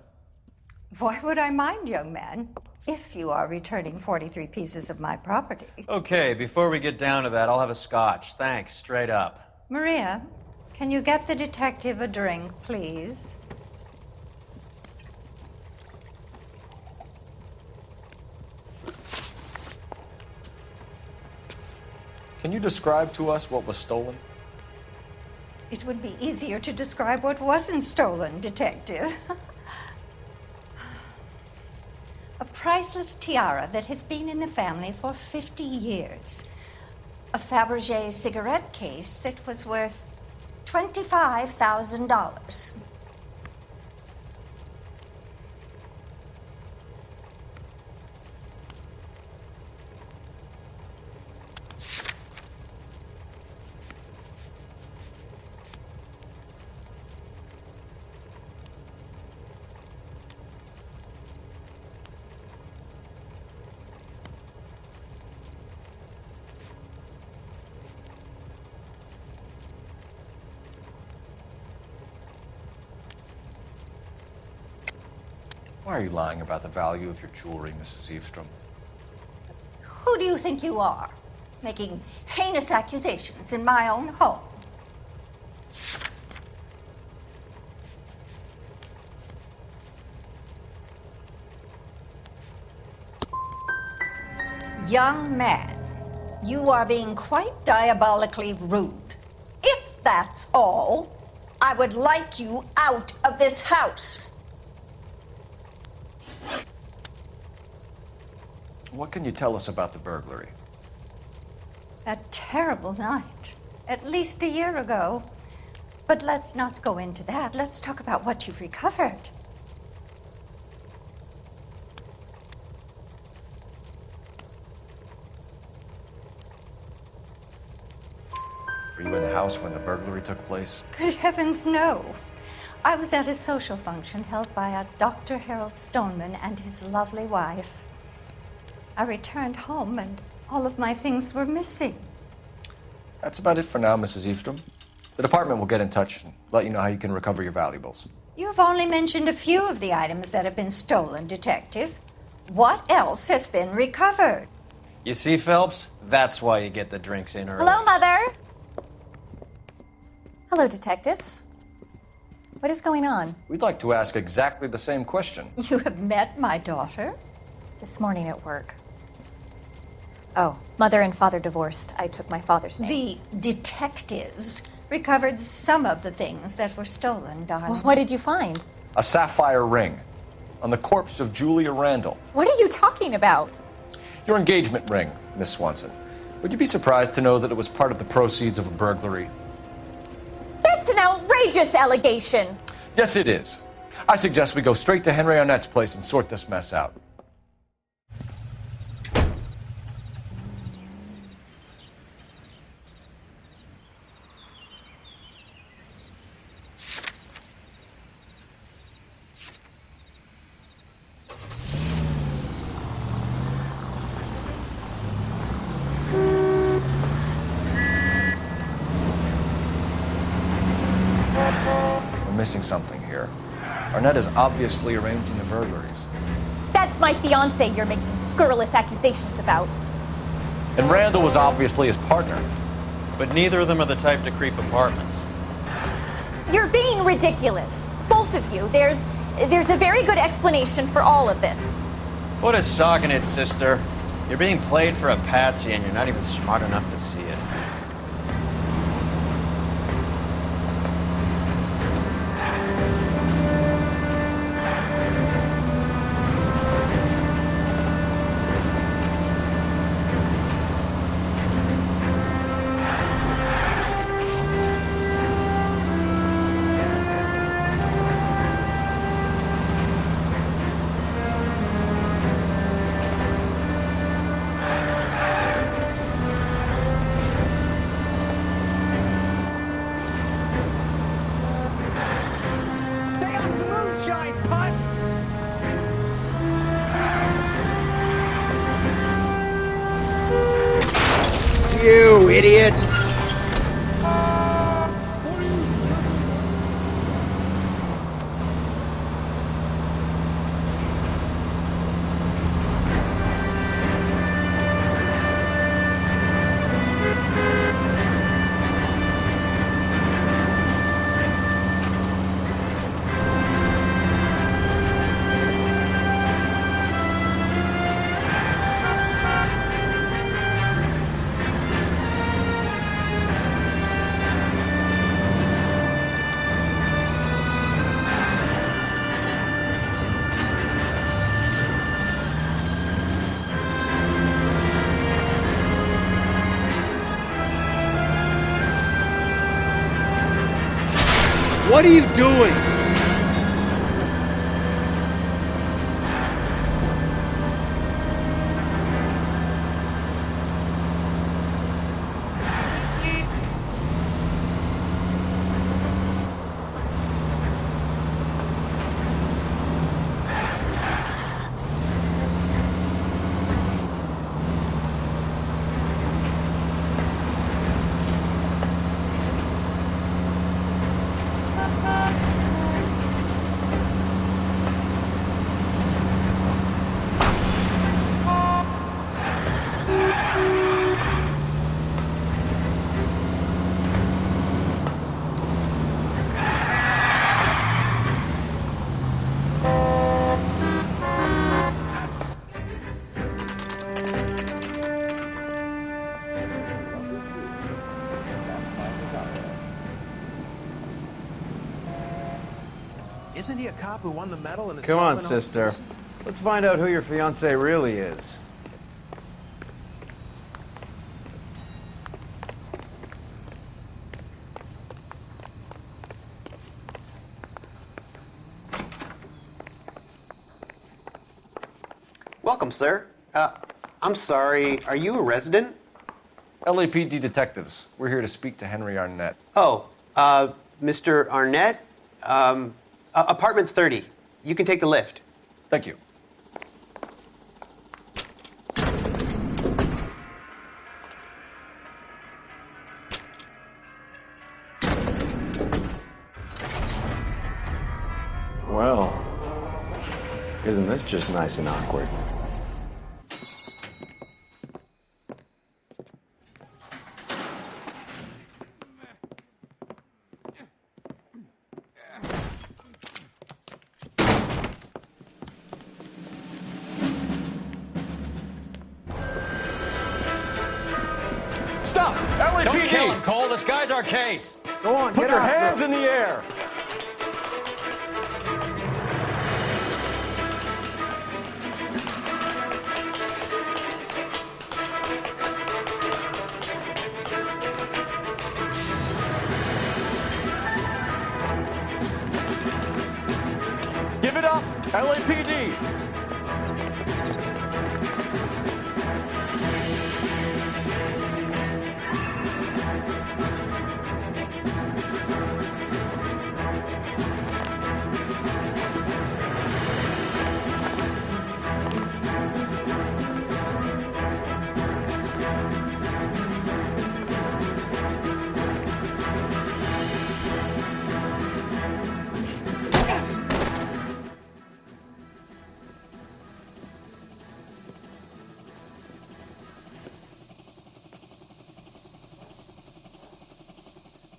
Why would I mind, young man, if you are returning 43 pieces of my property? Okay, before we get down to that, I'll have a scotch. Thanks, straight up. Maria, can you get the detective a drink, please? Can you describe to us what was stolen? It would be easier to describe what wasn't stolen, Detective. A priceless tiara that has been in the family for 50 years. A Fabergé cigarette case that was worth $25,000. Why are you lying about the value of your jewelry, Mrs. Eavestrom? Who do you think you are, making heinous accusations in my own home? Young man, you are being quite diabolically rude. If that's all, I would like you out of this house. What can you tell us about the burglary? A terrible night, at least a year ago. But let's not go into that. Let's talk about what you've recovered. Were you in the house when the burglary took place? Good heavens, no. I was at a social function held by a Dr. Harold Stoneman and his lovely wife. I returned home and all of my things were missing. That's about it for now, Mrs. Eavestrom. The department will get in touch and let you know how you can recover your valuables. You have only mentioned a few of the items that have been stolen, Detective. What else has been recovered? You see, Phelps? That's why you get the drinks in early. Hello, Mother. Hello, detectives. What is going on? We'd like to ask exactly the same question. You have met my daughter? This morning at work. Oh, mother and father divorced. I took my father's name. The detectives recovered some of the things that were stolen, darling. Well, what did you find? A sapphire ring on the corpse of Julia Randall. What are you talking about? Your engagement ring, Miss Swanson. Would you be surprised to know that it was part of the proceeds of a burglary? That's an outrageous allegation! Yes, it is. I suggest we go straight to Henry Arnett's place and sort this mess out. Missing something here. Arnett is obviously arranging the burglaries. That's my fiance you're making scurrilous accusations about. And Randall was obviously his partner. But neither of them are the type to creep apartments. You're being ridiculous. Both of you. There's a very good explanation for all of this. What a sock in it, sister. You're being played for a patsy and you're not even smart enough to see it. You idiot! What are you doing? Isn't he a cop who won the medal in the Come on, sister. Let's find out who your fiance really is. Welcome, sir. I'm sorry, are you a resident? LAPD detectives. We're here to speak to Henry Arnett. Oh, Mr. Arnett? Apartment 30. You can take the lift. Thank you. Well, isn't this just nice and awkward? Stop! LAPD! Don't kill him, Cole. This guy's our case. Go on, Put get your out. hands in the air! Give it up, LAPD!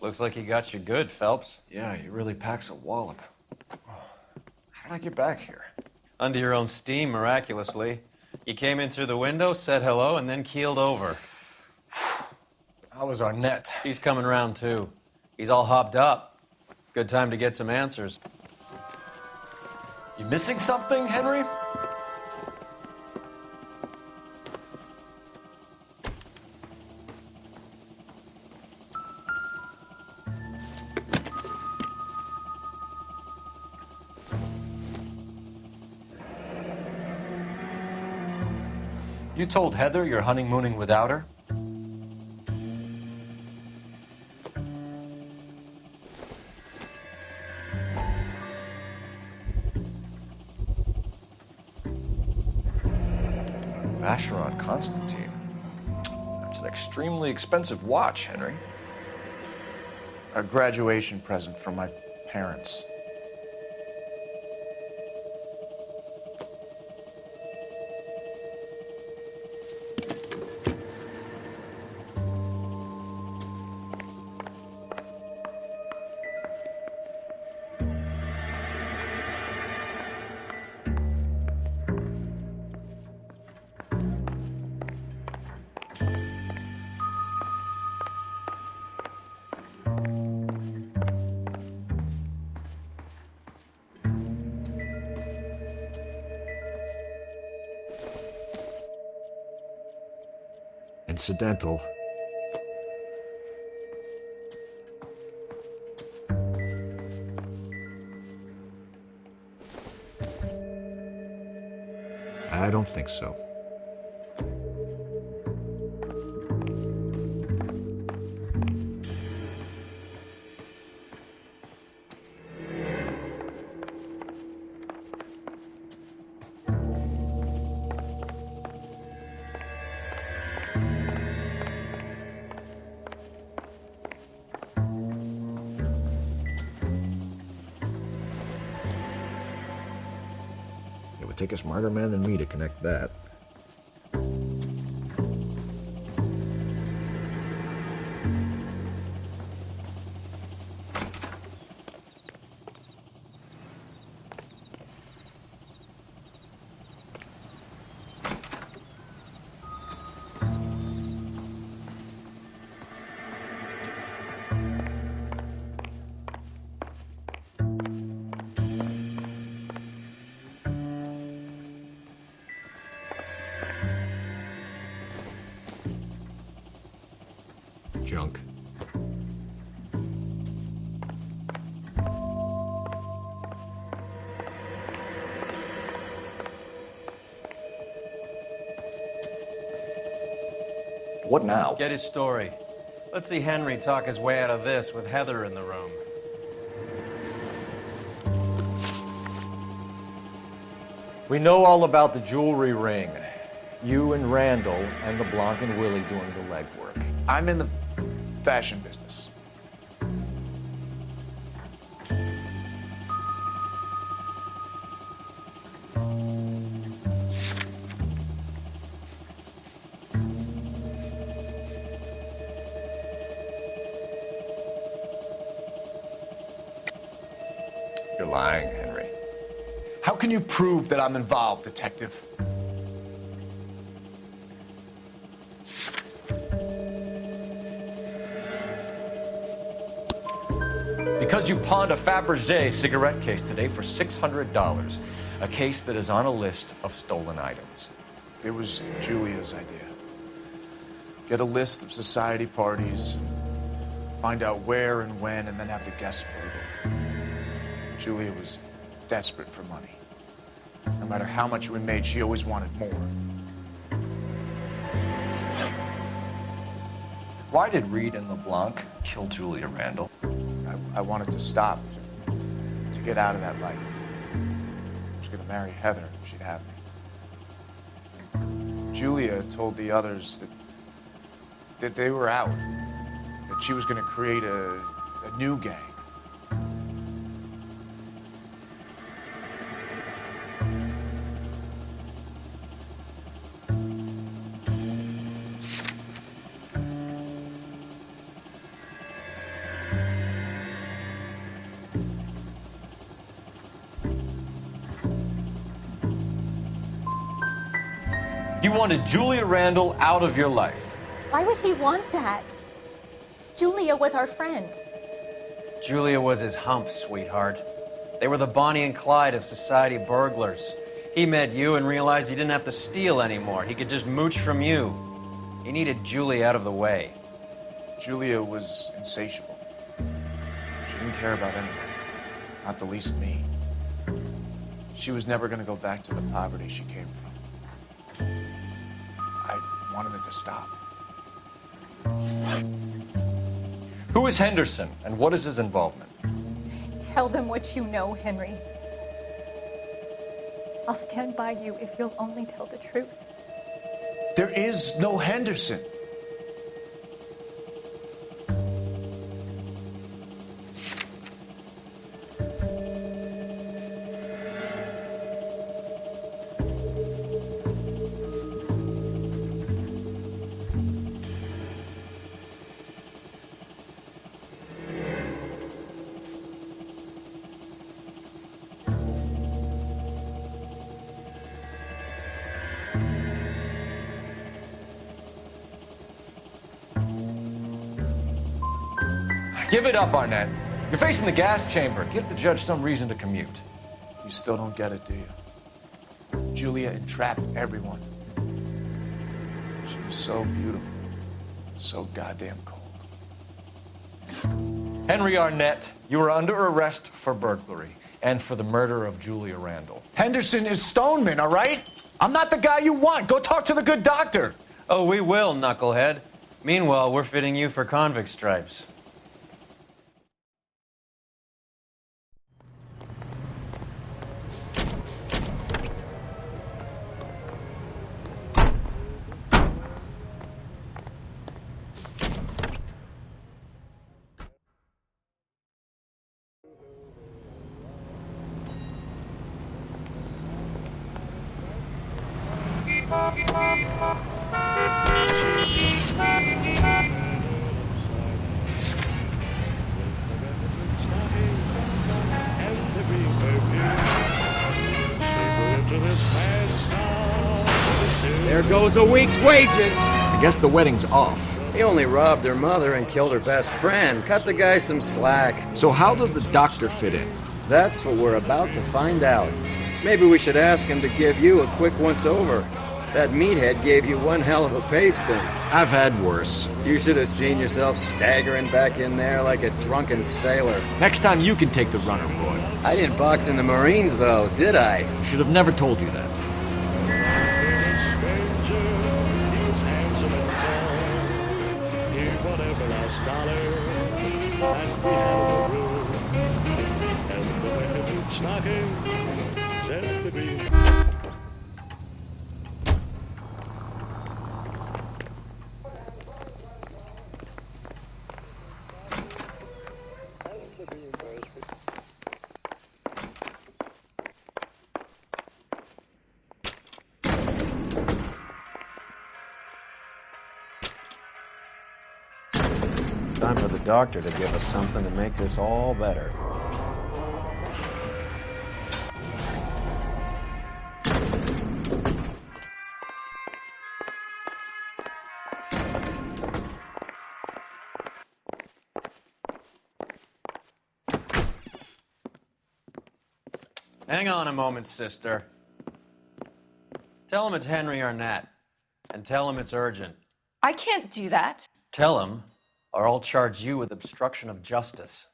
Looks like he got you good, Phelps. Yeah, he really packs a wallop. How did I get back here? Under your own steam, miraculously. You came in through the window, said hello, and then keeled over. How was Arnett? He's coming round, too. He's all hopped up. Good time to get some answers. You missing something, Henry? You told Heather you're honeymooning without her? Vacheron Constantine. That's an extremely expensive watch, Henry. A graduation present from my parents. Incidental. I don't think so. It would take a smarter man than me to connect that. junk. What now? Get his story. Let's see Henry talk his way out of this with Heather in the room. We know all about the jewelry ring. You and Randall and LeBlanc and Willie doing the legwork. I'm in the fashion business. You're lying, Henry. How can you prove that I'm involved, detective? Because you pawned a Fabergé cigarette case today for $600. A case that is on a list of stolen items. It was Julia's idea. Get a list of society parties, find out where and when, and then have the guests burgled. Julia was desperate for money. No matter how much we made, she always wanted more. Why did Reed and LeBlanc kill Julia Randall? I wanted to stop, to get out of that life. I was going to marry Heather if she'd have me. Julia told the others that they were out, that she was going to create a new gang. You wanted Julia Randall out of your life. Why would he want that? Julia was our friend. Julia was his hump, sweetheart. They were the Bonnie and Clyde of society burglars. He met you and realized he didn't have to steal anymore. He could just mooch from you. He needed Julia out of the way. Julia was insatiable. She didn't care about anyone, not the least me. She was never going to go back to the poverty she came from. I wanted it to stop. Who is Henderson, and what is his involvement? Tell them what you know, Henry. I'll stand by you if you'll only tell the truth. There is no Henderson. Give it up, Arnett. You're facing the gas chamber. Give the judge some reason to commute. You still don't get it, do you? Julia entrapped everyone. She was so beautiful, so goddamn cold. Henry Arnett, you are under arrest for burglary and for the murder of Julia Randall. Henderson is Stoneman, all right? I'm not the guy you want. Go talk to the good doctor. Oh, we will, knucklehead. Meanwhile, we're fitting you for convict stripes. There goes a week's wages. I guess the wedding's off. He only robbed her mother and killed her best friend. Cut the guy some slack. So how does the doctor fit in? That's what we're about to find out. Maybe we should ask him to give you a quick once-over. That meathead gave you one hell of a pasting. I've had worse. You should have seen yourself staggering back in there like a drunken sailor. Next time you can take the runner, Roy. I didn't box in the Marines, though, did I? Should have never told you that. Time for the doctor to give us something to make this all better. Hang on a moment, sister. Tell him it's Henry Arnett, and tell him it's urgent. I can't do that. Tell him, or I'll charge you with obstruction of justice.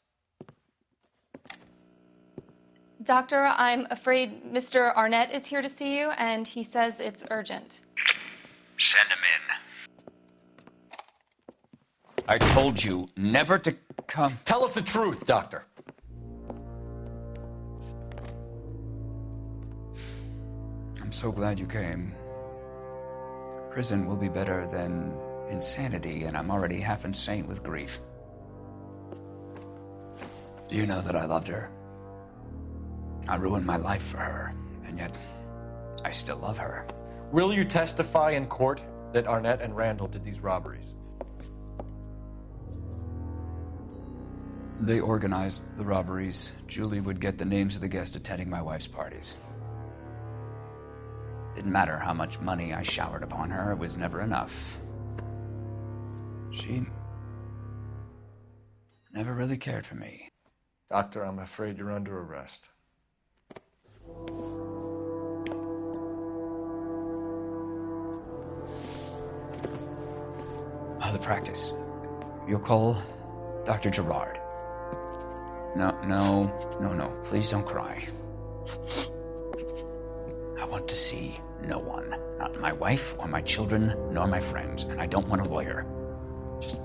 Doctor, I'm afraid Mr. Arnett is here to see you, and he says it's urgent. Send him in. I told you never to come. Tell us the truth, Doctor. I'm so glad you came. Prison will be better than insanity, and I'm already half insane with grief. Do you know that I loved her? I ruined my life for her, and yet I still love her. Will you testify in court that Arnett and Randall did these robberies? They organized the robberies. Julie would get the names of the guests attending my wife's parties. Didn't matter how much money I showered upon her, it was never enough. She never really cared for me. Doctor, I'm afraid you're under arrest. The practice. You'll call Dr. Gerard. No. Please don't cry. I want to see no one. Not my wife or my children, nor my friends. And I don't want a lawyer. Just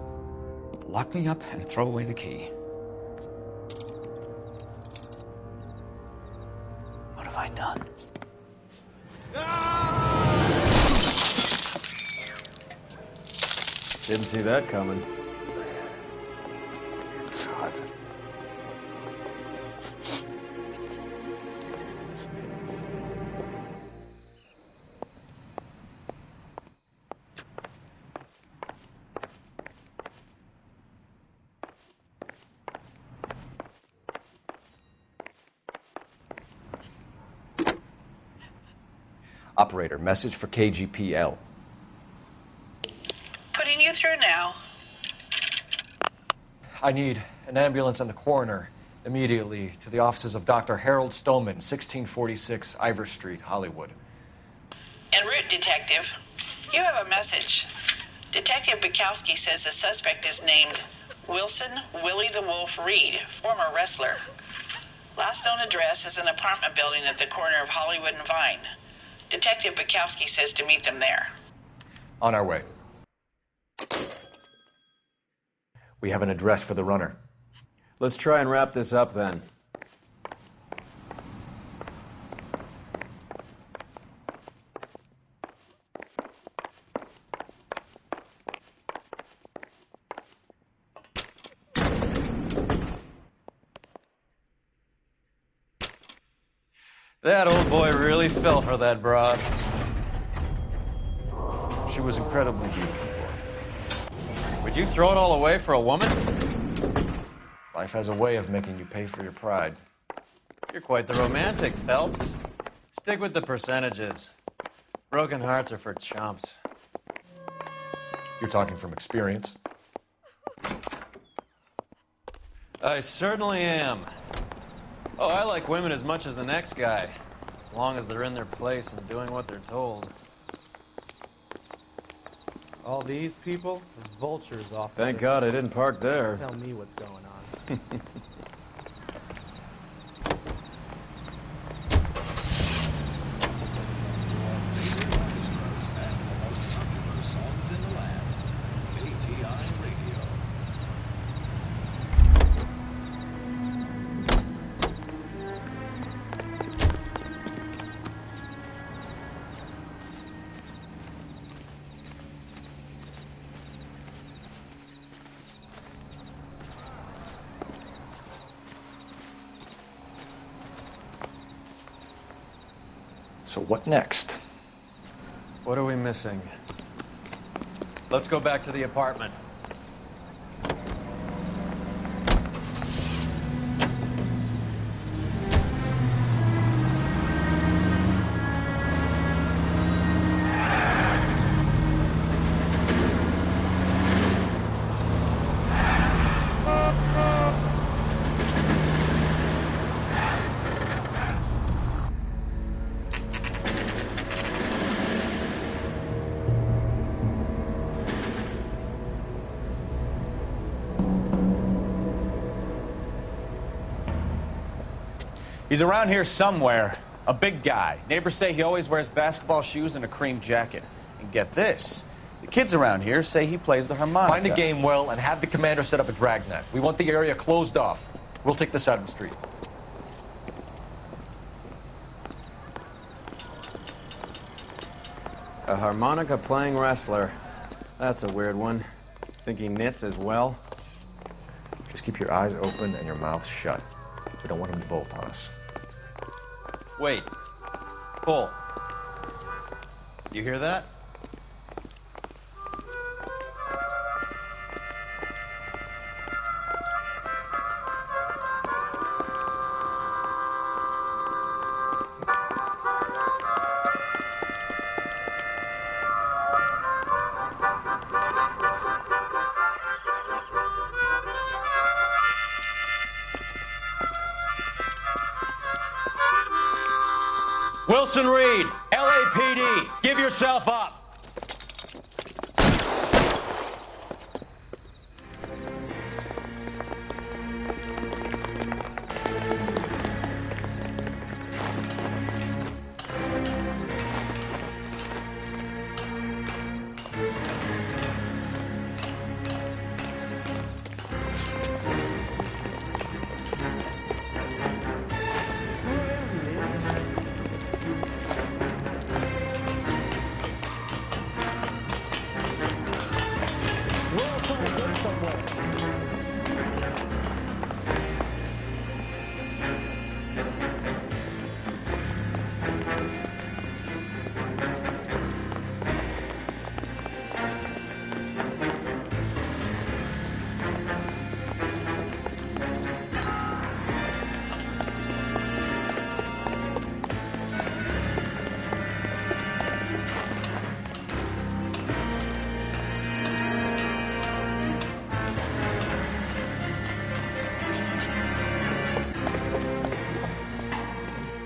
lock me up and throw away the key. What have I done? Didn't see that coming. God. Operator, message for KGPL. Putting you through now. I need an ambulance and the coroner immediately to the offices of Dr. Harold Stoneman, 1646 Ivor Street, Hollywood. En route, Detective. You have a message. Detective Bukowski says the suspect is named Wilson Willie the Wolf Reed, former wrestler. Last known address is an apartment building at the corner of Hollywood and Vine. Detective Bukowski says to meet them there. On our way. We have an address for the runner. Let's try and wrap this up then. That old boy really fell for that broad. She was incredibly beautiful. Would you throw it all away for a woman? Life has a way of making you pay for your pride. You're quite the romantic, Phelps. Stick with the percentages. Broken hearts are for chumps. You're talking from experience. I certainly am. Oh, I like women as much as the next guy, as long as they're in their place and doing what they're told. All these people are vultures, officer. Thank God I didn't park there. Tell me what's going on. So what next? What are we missing? Let's go back to the apartment. He's around here somewhere. A big guy. Neighbors say he always wears basketball shoes and a cream jacket. And get this, the kids around here say he plays the harmonica. Find the game well and have the commander set up a dragnet. We want the area closed off. We'll take this side of the street. A harmonica playing wrestler. That's a weird one. Think he knits as well? Just keep your eyes open and your mouth shut. We don't want him to bolt on us. Wait. Pull. You hear that? Wilson Reed, LAPD, give yourself up.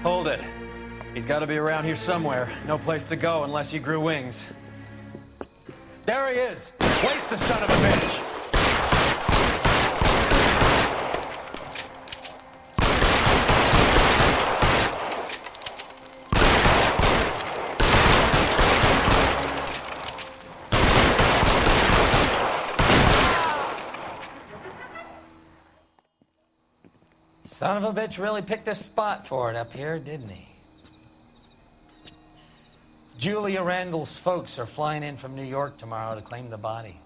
Hold it. He's got to be around here somewhere. No place to go unless he grew wings. There he is! Waste the son of a bitch! Son of a bitch really picked a spot for it up here, didn't he? Julia Randall's folks are flying in from New York tomorrow to claim the body.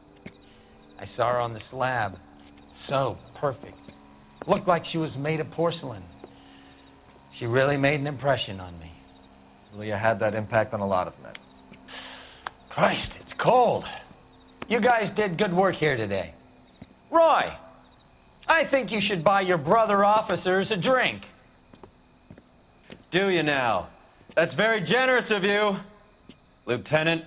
I saw her on the slab. So perfect. Looked like she was made of porcelain. She really made an impression on me. Julia had that impact on a lot of men. Christ, it's cold. You guys did good work here today. Roy, I think you should buy your brother officers a drink. Do you now? That's very generous of you, Lieutenant